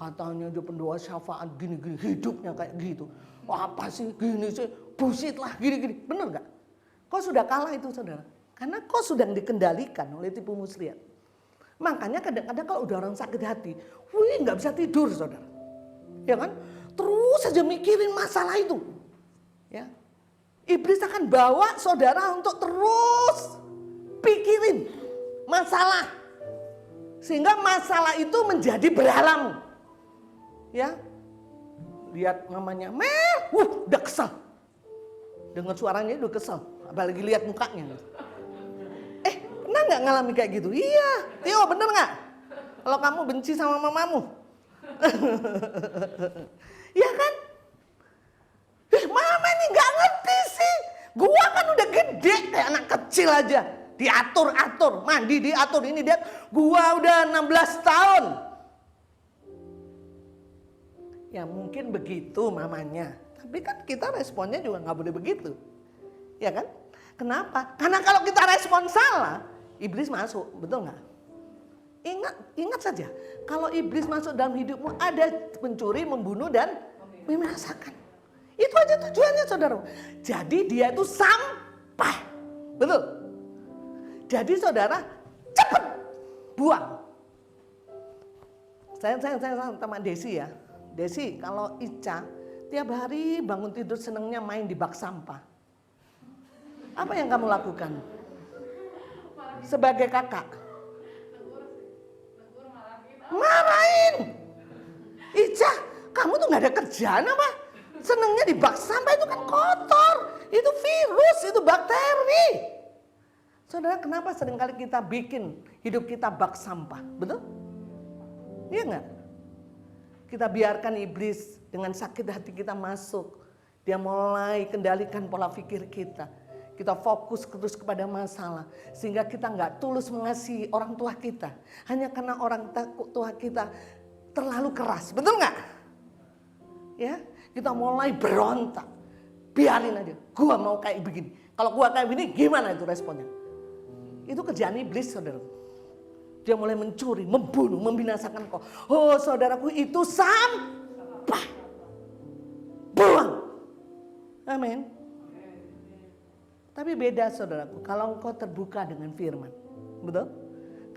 Katanya dia pendoa syafaat gini-gini, hidupnya kayak gitu. Apa sih gini sih, bullshit lah gini-gini. Bener gak? Kau sudah kalah itu, saudara. Karena kau sudah dikendalikan oleh tipu muslihat. Makanya kadang-kadang kalau udah orang sakit hati, gak bisa tidur, saudara. Ya kan? Terus saja mikirin masalah itu. Ya. Iblis akan bawa saudara untuk terus pikirin masalah. Sehingga masalah itu menjadi berhalamu. Ya, lihat mamanya Mel, udah kesel. Dengar suaranya udah kesel, apalagi lihat mukanya. Pernah nggak ngalami kayak gitu? Iya, Tio bener nggak? Kalau kamu benci sama mamamu, iya kan? Mama ini nggak ngerti sih. Gua kan udah gede kayak anak kecil aja, diatur-atur, mandi diatur ini dia. Gua udah 16 tahun. Ya mungkin begitu mamanya. Tapi kan kita responnya juga nggak boleh begitu. Ya kan? Kenapa? Karena kalau kita respon salah, iblis masuk. Betul nggak? Ingat saja. Kalau iblis masuk dalam hidupmu, ada pencuri, membunuh, dan membinasakan. Itu aja tujuannya, saudara. Jadi dia itu sampah. Betul? Jadi saudara, cepet buang. Saya sama Desi ya. Desi, kalau Ica tiap hari bangun tidur senengnya main di bak sampah. Apa yang kamu lakukan? Sebagai kakak? Marahin. Ica, kamu tuh gak ada kerjaan apa? Senengnya di bak sampah, itu kan kotor. Itu virus, itu bakteri. Saudara, kenapa seringkali kita bikin hidup kita bak sampah? Betul? Iya gak? Kita biarkan iblis dengan sakit hati kita masuk. Dia mulai kendalikan pola pikir kita. Kita fokus terus kepada masalah. Sehingga kita nggak tulus mengasihi orang tua kita. Hanya karena orang tua kita terlalu keras. Betul nggak? Ya, kita mulai berontak. Biarin aja. Gua mau kayak begini. Kalau gua kayak begini, gimana itu responnya? Itu kerjaan iblis, saudara. Dia mulai mencuri, membunuh, membinasakan kau. Oh saudaraku, itu sampah. Buang. Amin. Tapi beda saudaraku, kalau engkau terbuka dengan firman. Betul?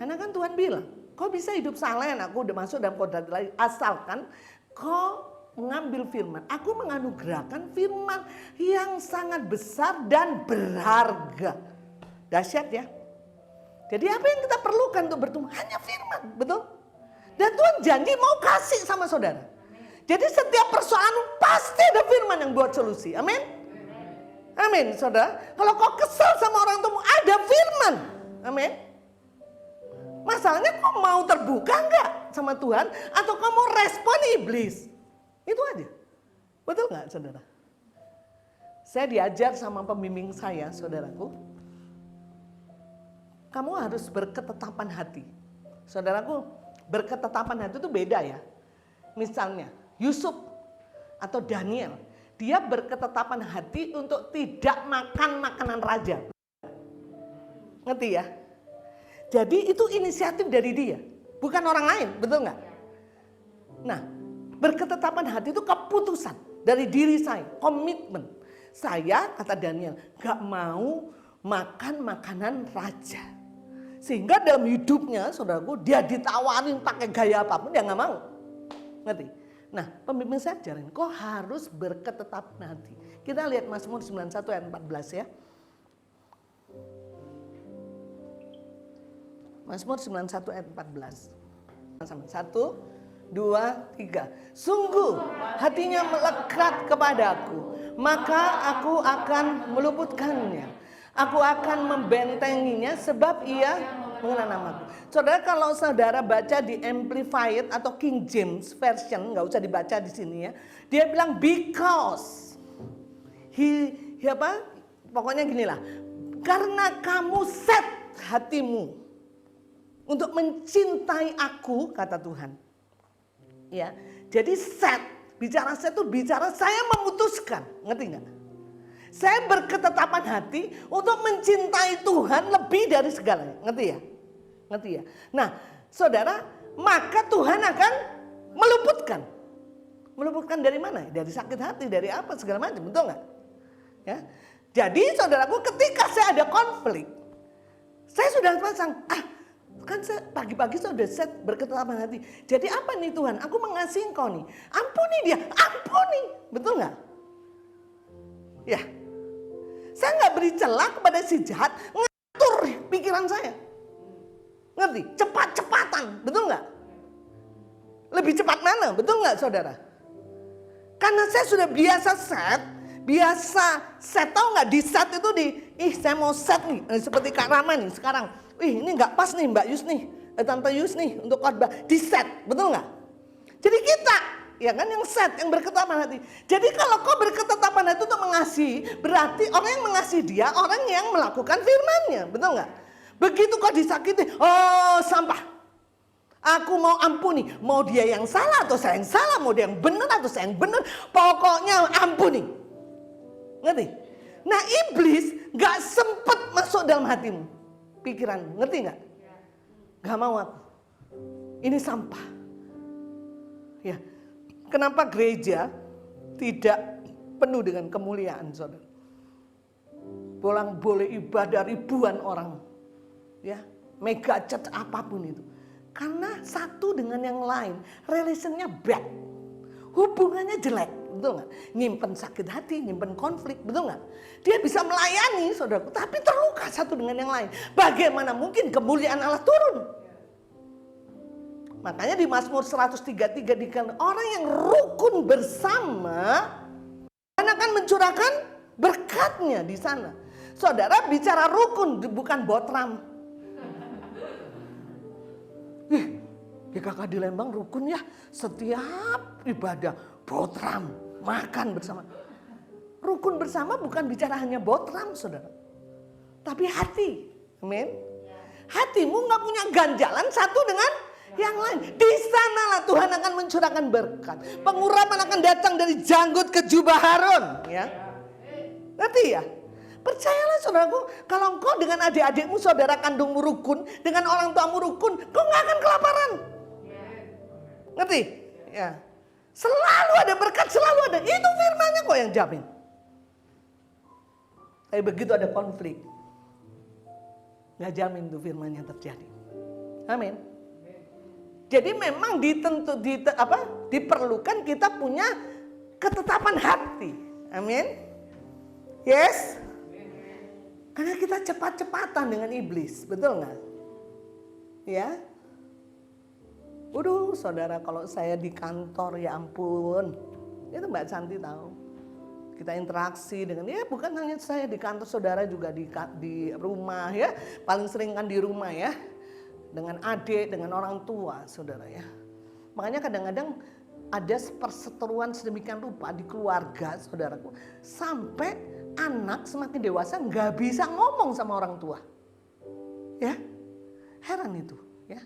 Karena kan Tuhan bilang, kau bisa hidup saleh, aku udah masuk dalam kodrat lain. Asalkan kau mengambil firman. Aku menganugerahkan firman yang sangat besar dan berharga. Dahsyat ya. Jadi apa yang kita perlukan untuk bertumbuh? Hanya firman, betul? Dan Tuhan janji mau kasih sama saudara. Jadi setiap persoalan pasti ada firman yang buat solusi. Amin? Amin, saudara. Kalau kau kesal sama orang tuamu, ada firman. Amin? Masalahnya kau mau terbuka enggak sama Tuhan? Atau kau mau respon iblis? Itu aja. Betul enggak, saudara? Saya diajar sama pembimbing saya, saudaraku. Kamu harus berketetapan hati. Saudaraku, berketetapan hati itu beda ya. Misalnya, Yusuf atau Daniel, dia berketetapan hati untuk tidak makan makanan raja. Ngerti ya? Jadi itu inisiatif dari dia, bukan orang lain, betul nggak? Nah, berketetapan hati itu keputusan dari diri saya, komitmen. Saya, kata Daniel, gak mau makan makanan raja. Sehingga dalam hidupnya, saudaraku, dia ditawarin pakai gaya apapun, dia gak mau. Ngerti? Nah, pembimbing saya ajarin, kok harus berketetapan hati. Kita lihat Mazmur 91 ayat 14 ya. Mazmur 91 ayat 14. Sama 1, 2, 3. Sungguh hatinya melekat kepadaku, maka aku akan meluputkannya. Aku akan membentenginya sebab ia mengenal namaku. Saudara, kalau saudara baca di Amplified atau King James Version, nggak usah dibaca di sini ya. Dia bilang because pokoknya ginilah. Karena kamu set hatimu untuk mencintai aku, kata Tuhan. Ya, jadi set, bicara set itu bicara saya memutuskan, ngerti nggak? Saya berketetapan hati untuk mencintai Tuhan lebih dari segalanya, ngerti ya? Ngerti ya? Nah, saudara, maka Tuhan akan meluputkan. Meluputkan dari mana? Dari sakit hati, dari apa segala macam, betul nggak? Ya, jadi saudaraku, ketika saya ada konflik, saya sudah pasang, kan saya pagi-pagi sudah set berketetapan hati. Jadi apa nih Tuhan? Aku mengasihi Engkau nih. Ampuni dia, ampuni, betul nggak? Ya, saya nggak beri celah kepada si jahat ngatur pikiran saya. Ngerti? Cepat-cepatan, betul nggak? Lebih cepat mana, betul nggak saudara? Karena saya sudah biasa set, tahu nggak di set itu saya mau set nih, seperti Kak Rama nih sekarang. Ini nggak pas nih Mbak Yus nih, Tante Yus nih untuk khotbah, di set, betul nggak? Jadi kita, ya kan yang set, yang berketetapan hati. Jadi kalau kau berketetapan hati untuk mengasihi, berarti orang yang mengasihi dia, orang yang melakukan firman-Nya, betul nggak? Begitu kau disakiti, oh sampah. Aku mau ampuni, mau dia yang salah atau saya yang salah, mau dia yang benar atau saya yang benar, pokoknya ampuni. Ngerti? Nah iblis gak sempet masuk dalam hatimu, pikiran, ngerti gak? Gak mau aku, ini sampah. Ya, kenapa gereja tidak penuh dengan kemuliaan, saudara? Pulang boleh ibadah ribuan orang, ya, mega church apapun itu. Karena satu dengan yang lain, relationnya bad, hubungannya jelek, betul nggak? Nyimpen sakit hati, nyimpen konflik, betul nggak? Dia bisa melayani saudaraku, tapi terluka satu dengan yang lain. Bagaimana mungkin kemuliaan Allah turun? Makanya di Mazmur 133 dikatakan orang yang rukun bersama Tuhan akan mencurahkan berkatnya di sana. Saudara bicara rukun bukan botram. GKK di Lembang rukun ya, setiap ibadah botram, makan bersama. Rukun bersama bukan bicara hanya botram saudara, tapi hati, amin. Hatimu gak punya ganjalan satu dengan yang lain. Di sanalah Tuhan akan mencurahkan berkat. Pengurapan akan datang dari janggut ke jubah Harun, ya. Ngerti ya? Percayalah saudaraku, kalau engkau dengan adik-adikmu, saudara kandungmu rukun, dengan orang tuamu rukun, kau gak akan kelaparan. Ngerti? Ya. Selalu ada berkat, selalu ada. Itu firman-Nya kok yang jamin. Tapi begitu ada konflik, gak jamin tuh firman-Nya terjadi. Amin. Jadi memang diperlukan kita punya ketetapan hati. Amin. Yes. Karena kita cepat-cepatan dengan iblis, betul nggak? Ya. Waduh, saudara, kalau saya di kantor, ya ampun, itu Mbak Santi tahu. Kita interaksi dengan, ya bukan hanya saya di kantor, saudara juga di rumah ya. Paling sering kan di rumah ya, dengan adik, dengan orang tua, saudara ya. Makanya kadang-kadang ada perseteruan sedemikian rupa di keluarga, saudaraku, sampai anak semakin dewasa nggak bisa ngomong sama orang tua, ya heran itu, ya.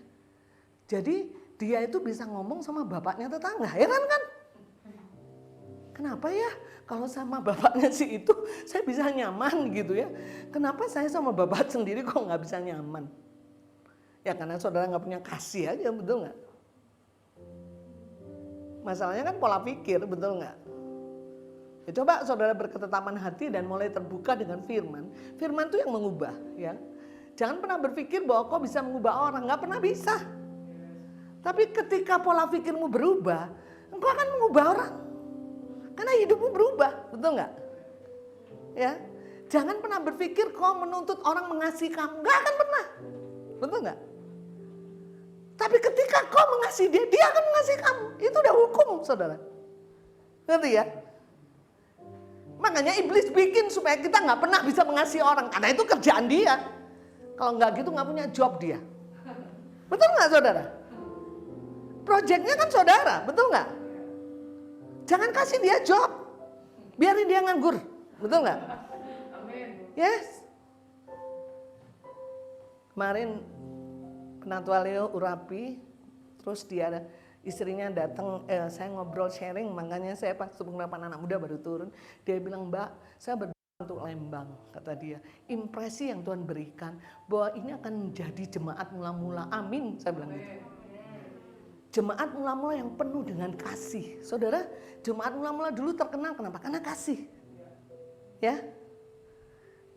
Jadi dia itu bisa ngomong sama bapaknya tetangga, heran kan? Kenapa ya kalau sama bapaknya si itu saya bisa nyaman gitu ya? Kenapa saya sama bapak sendiri kok nggak bisa nyaman? Ya karena saudara nggak punya kasih aja, betul nggak? Masalahnya kan pola pikir, betul nggak? Ya, coba saudara berketetapan hati dan mulai terbuka dengan firman. Firman itu yang mengubah, ya. Jangan pernah berpikir bahwa kau bisa mengubah orang, nggak pernah bisa. Tapi ketika pola pikirmu berubah, engkau akan mengubah orang. Karena hidupmu berubah, betul nggak? Ya, jangan pernah berpikir kau menuntut orang mengasihi kamu, nggak akan pernah, betul nggak? Tapi ketika kau mengasihi dia, dia akan mengasihi kamu. Itu udah hukum, saudara. Ngerti ya? Makanya iblis bikin supaya kita nggak pernah bisa mengasihi orang. Karena itu kerjaan dia. Kalau nggak gitu nggak punya job dia. Betul nggak, saudara? Proyeknya kan saudara, betul nggak? Jangan kasih dia job. Biarin dia nganggur. Betul nggak? Amin. Yes. Kemarin Penatua Leo Urapi, terus dia istrinya datang, saya ngobrol sharing, makanya saya pas pengurapan anak muda baru turun, dia bilang, Mbak, saya berdoa untuk Lembang, kata dia. Impresi yang Tuhan berikan bahwa ini akan menjadi jemaat mula-mula. Amin, saya bilang gitu. Jemaat mula-mula yang penuh dengan kasih. Saudara, jemaat mula-mula dulu terkenal kenapa? Karena kasih. Ya,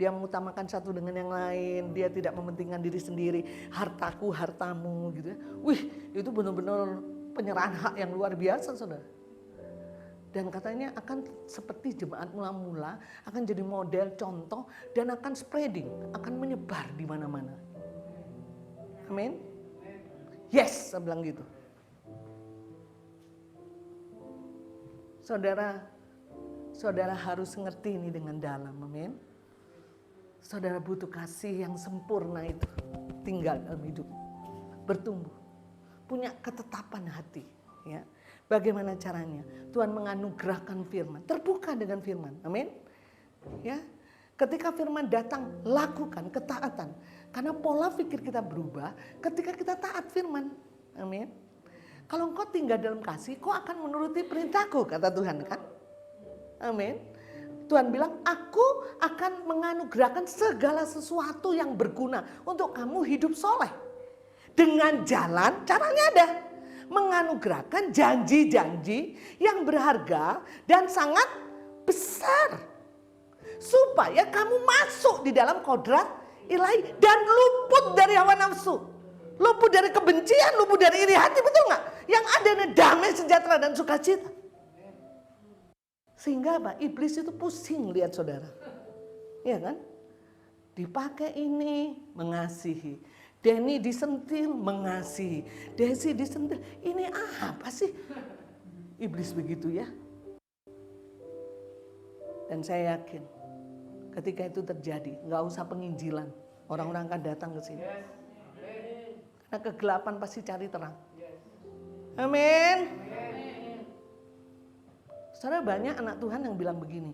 dia mengutamakan satu dengan yang lain, dia tidak mementingkan diri sendiri, hartaku, hartamu gitu ya. Wih, itu benar-benar penyerahan hak yang luar biasa, saudara. Dan katanya akan seperti jemaat mula-mula, akan jadi model, contoh, dan akan spreading, akan menyebar di mana-mana. Amin. Yes, saya bilang gitu. Saudara, saudara harus ngerti ini dengan dalam, amin. Saudara butuh kasih yang sempurna itu tinggal dalam hidup, bertumbuh, punya ketetapan hati. Ya, bagaimana caranya? Tuhan menganugerahkan firman, terbuka dengan firman, amin. Ya, ketika firman datang, lakukan ketaatan, karena pola pikir kita berubah ketika kita taat firman, amin. Kalau engkau tinggal dalam kasih, kau akan menuruti perintahku, kata Tuhan kan, amin. Tuhan bilang, aku akan menganugerahkan segala sesuatu yang berguna untuk kamu hidup soleh. Dengan jalan, caranya ada. Menganugerahkan janji-janji yang berharga dan sangat besar. Supaya kamu masuk di dalam kodrat ilahi dan luput dari hawa nafsu. Luput dari kebencian, luput dari iri hati, betul gak? Yang ada damai, sejahtera, dan sukacita. Sehingga apa? Iblis itu pusing lihat saudara. Iya kan? Dipakai ini mengasihi. Denny disentil mengasihi. Desi disentil. Ini apa sih? Iblis begitu ya. Dan saya yakin ketika itu terjadi, nggak usah penginjilan. Orang-orang akan datang ke sini. Karena kegelapan pasti cari terang. Amin. Saudara, banyak anak Tuhan yang bilang begini,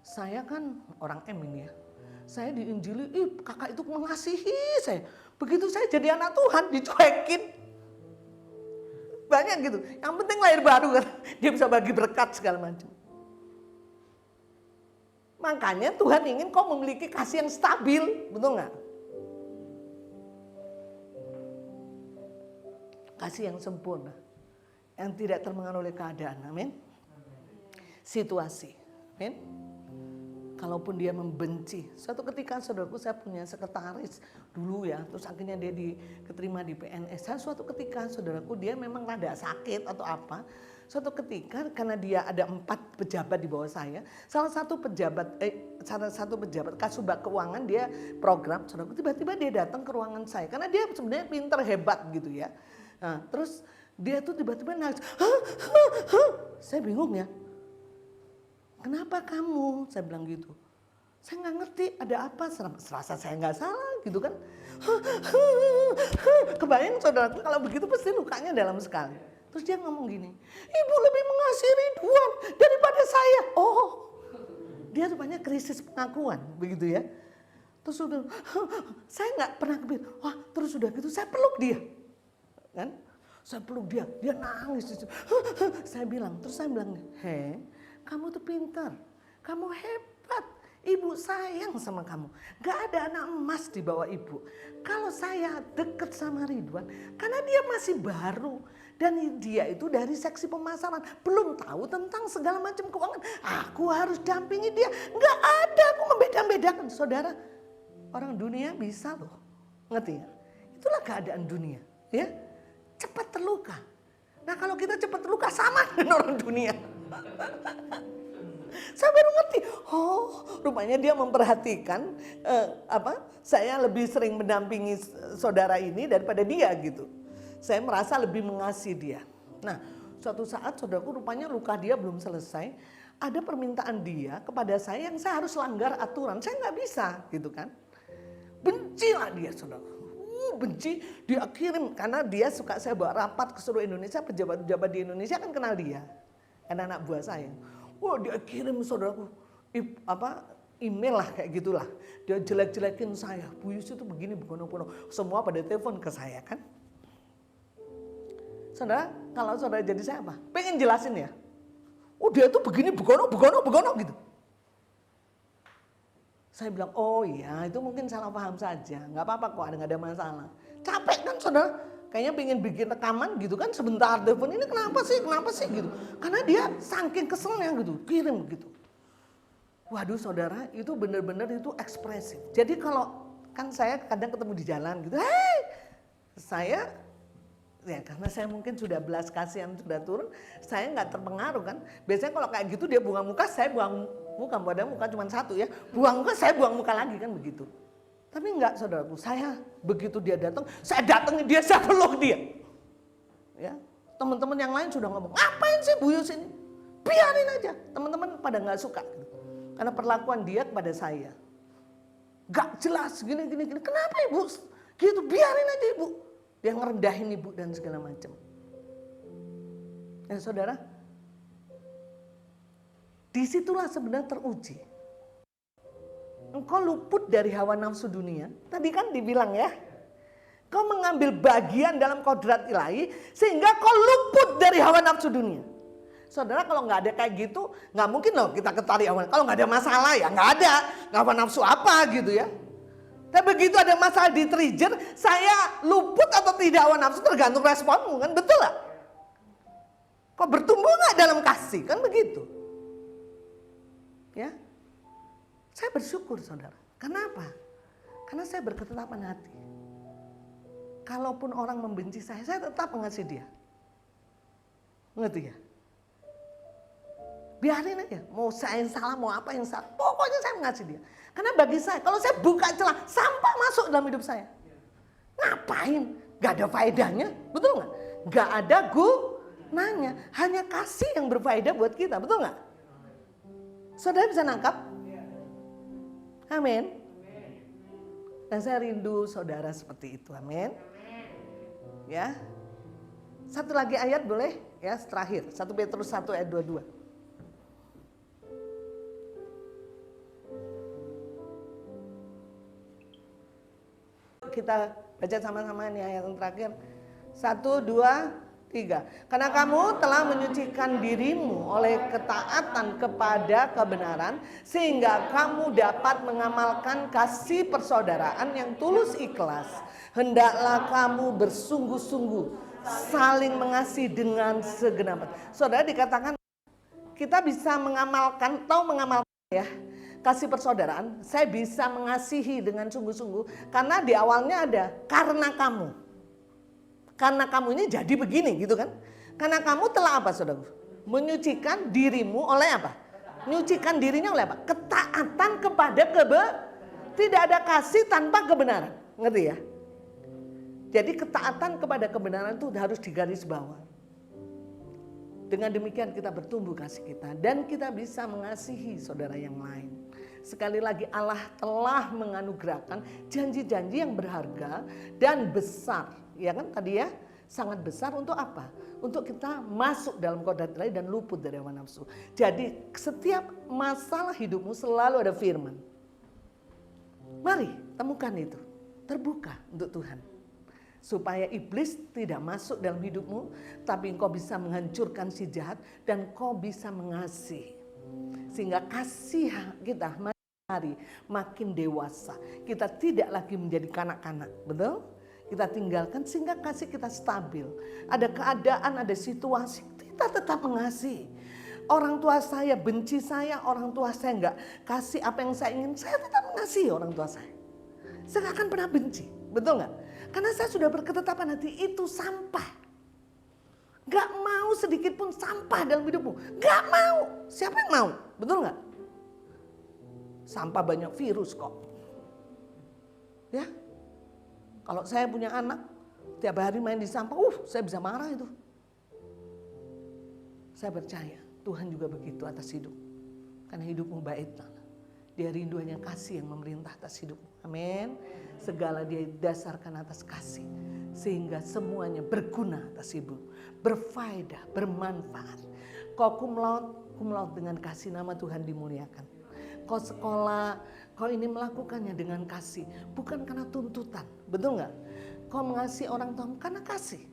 saya kan orang M ini ya, saya diinjili, kakak itu mengasihi saya. Begitu saya jadi anak Tuhan, dicuekin. Banyak gitu, yang penting lahir baru kan, dia bisa bagi berkat segala macam. Makanya Tuhan ingin kau memiliki kasih yang stabil, betul nggak? Kasih yang sempurna, yang tidak terpengaruh oleh keadaan, amin. Situasi, amin. Kalaupun dia membenci, suatu ketika saudaraku, saya punya sekretaris dulu ya, terus akhirnya dia diterima di PNS. Suatu ketika saudaraku, dia memang rada sakit atau apa. Suatu ketika karena dia ada 4 pejabat di bawah saya, salah satu pejabat Kasubag Keuangan, dia program, saudaraku, tiba-tiba dia datang ke ruangan saya karena dia sebenarnya pinter, hebat gitu ya. Nah, terus dia tuh tiba-tiba nangis. Saya bingung ya. Kenapa kamu? Saya bilang gitu. Saya nggak ngerti ada apa. Serasa saya nggak salah gitu kan. Kebayang saudaraku kalau begitu pasti lukanya dalam sekali. Terus dia ngomong gini, ibu lebih mengasihi Ridwan daripada saya. Oh, dia rupanya krisis pengakuan begitu ya. Terus udah, saya nggak pernah kepikir. Wah, terus udah gitu saya peluk dia. Kan? Saya peluk dia nangis. Saya bilang, hei, kamu tuh pintar, kamu hebat, ibu sayang sama kamu. Gak ada anak emas di bawah ibu. Kalau saya deket sama Ridwan, karena dia masih baru. Dan dia itu dari seksi pemasaran, belum tahu tentang segala macam keuangan. Aku harus dampingi dia. Gak ada, aku membeda-bedakan. Saudara, orang dunia bisa loh, ngerti ya? Itulah keadaan dunia, ya. Cepat terluka. Nah kalau kita cepat terluka sama dengan orang dunia. Saya baru ngerti. rupanya dia memperhatikan saya lebih sering mendampingi saudara ini daripada dia gitu. Saya merasa lebih mengasihi dia. Nah, suatu saat saudaraku rupanya luka dia belum selesai. Ada permintaan dia kepada saya yang saya harus langgar aturan. Saya nggak bisa gitu kan. Bencilah dia saudara. Benci, dia kirim karena dia suka saya bawa rapat ke seluruh Indonesia, pejabat-pejabat di Indonesia kan kenal dia, karena anak buah saya. Dia kirim saudaraku email lah kayak gitulah, dia jelek-jelekin saya, Bu Yus itu begini begono-begono, semua pada telepon ke saya kan. Saudara, kalau saudara jadi saya apa? Pengen jelasin ya, dia tuh begini begono gitu. Saya bilang, oh iya itu mungkin salah paham saja, nggak apa-apa kok, nggak ada masalah. Capek kan saudara, kayaknya pengen bikin rekaman gitu kan sebentar telepon ini kenapa sih gitu. Karena dia saking keselnya gitu, kirim gitu. Waduh saudara, itu benar-benar itu ekspresif. Jadi kalau kan saya kadang ketemu di jalan gitu, saya ya karena saya mungkin sudah belas kasihan sudah turun, saya nggak terpengaruh kan. Biasanya kalau kayak gitu dia buang muka, saya buang muka, padahal muka cuma satu ya. Buang muka, saya buang muka lagi kan begitu. Tapi enggak saudaraku, saya begitu dia datang, saya datengin dia, saya peluk dia. Ya, teman-teman yang lain sudah ngomong, ngapain sih Bu Yus ini? Biarin aja. Teman-teman pada nggak suka gitu. Karena perlakuan dia kepada saya nggak jelas gini. Kenapa Ibu? Gitu, biarin aja Ibu. Dia ngerendahin Ibu dan segala macam. Ya saudara, disitulah sebenarnya teruji. Engkau luput dari hawa nafsu dunia. Tadi kan dibilang ya, kau mengambil bagian dalam kodrat ilahi sehingga kau luput dari hawa nafsu dunia. Saudara, kalau nggak ada kayak gitu, nggak mungkin loh kita ketarik hawa. Kalau nggak ada masalah ya nggak ada hawa nafsu apa gitu ya. Tapi begitu ada masalah di trigger, saya luput atau tidak hawa nafsu tergantung responmu kan, betul nggak? Kau bertumbuh nggak dalam kasih kan begitu? Ya, saya bersyukur saudara. Kenapa? Karena saya berketetapan hati. Kalaupun orang membenci saya tetap mengasihi dia. Ngerti ya? Biarin aja, mau saya yang salah, mau apa yang salah, pokoknya saya mengasihi dia. Karena bagi saya, kalau saya buka celah, sampah masuk dalam hidup saya. Ngapain? Gak ada faedahnya, betul nggak? Gak ada gunanya, hanya kasih yang berfaedah buat kita, betul nggak? Saudara bisa nangkap? Amin. Dan saya rindu saudara seperti itu, amin. Ya. Satu lagi ayat boleh? Ya, terakhir. 1 Petrus 1 ayat 22. Kita baca sama-sama nih ayat yang terakhir. 1, 2, 3. Karena kamu telah menyucikan dirimu oleh ketaatan kepada kebenaran, sehingga kamu dapat mengamalkan kasih persaudaraan yang tulus ikhlas. Hendaklah kamu bersungguh-sungguh saling mengasihi dengan segenap. Saudara, dikatakan kita bisa mengamalkan, ya, kasih persaudaraan. Saya bisa mengasihi dengan sungguh-sungguh karena di awalnya ada karena kamu. Karena kamu ini jadi begini gitu kan. Karena kamu telah apa saudara? Menyucikan dirimu oleh apa? Menyucikan dirinya oleh apa? Ketaatan kepada tidak ada kasih tanpa kebenaran. Ngerti ya? Jadi ketaatan kepada kebenaran itu harus digaris bawah. Dengan demikian kita bertumbuh kasih kita dan kita bisa mengasihi saudara yang lain. Sekali lagi Allah telah menganugerahkan janji-janji yang berharga dan besar. Ya kan tadi ya, sangat besar untuk apa? Untuk kita masuk dalam kodrat ilahi dan luput dari hawa nafsu. Jadi setiap masalah hidupmu selalu ada firman. Mari temukan itu, terbuka untuk Tuhan. Supaya iblis tidak masuk dalam hidupmu, tapi engkau bisa menghancurkan si jahat dan kau bisa mengasihi. Sehingga kasih kita makin dewasa. Kita tidak lagi menjadi kanak-kanak, betul? Kita tinggalkan sehingga kasih kita stabil. Ada keadaan, ada situasi, kita tetap mengasihi. Orang tua saya benci saya, orang tua saya enggak kasih apa yang saya ingin, saya tetap mengasihi orang tua saya. Saya enggak akan pernah benci, betul enggak? Karena saya sudah berketetapan hati itu sampah. Gak mau sedikit pun sampah dalam hidupmu. Gak mau. Siapa yang mau? Betul gak? Sampah banyak virus kok. Ya, kalau saya punya anak, tiap hari main di sampah, saya bisa marah itu. Saya percaya Tuhan juga begitu atas hidup. Karena hidupmu baik. Dia rindu hanya kasih yang memerintah atas hidupmu. Amin. Segala dia dasarkan atas kasih. Sehingga semuanya berguna atas hidup. Berfaedah, bermanfaat. Kau cum laude dengan kasih, nama Tuhan dimuliakan. Kau sekolah, kau ini melakukannya dengan kasih. Bukan karena tuntutan. Betul gak? Kau mengasihi orang tua karena kasih.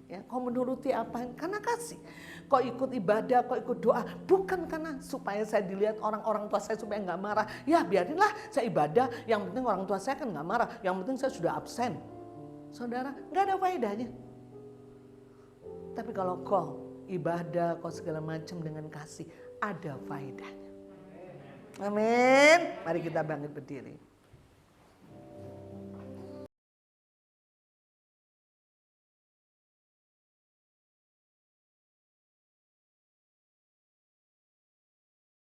Ya, kau menuruti apa? Karena kasih. Kau ikut ibadah, kau ikut doa, bukan karena supaya saya dilihat orang tua saya supaya nggak marah. Ya biarinlah saya ibadah, yang penting orang tua saya kan nggak marah, yang penting saya sudah absen. Saudara, nggak ada faedahnya. Tapi kalau kau ibadah, kau segala macam dengan kasih, ada faedahnya. Amin. Mari kita bangkit berdiri.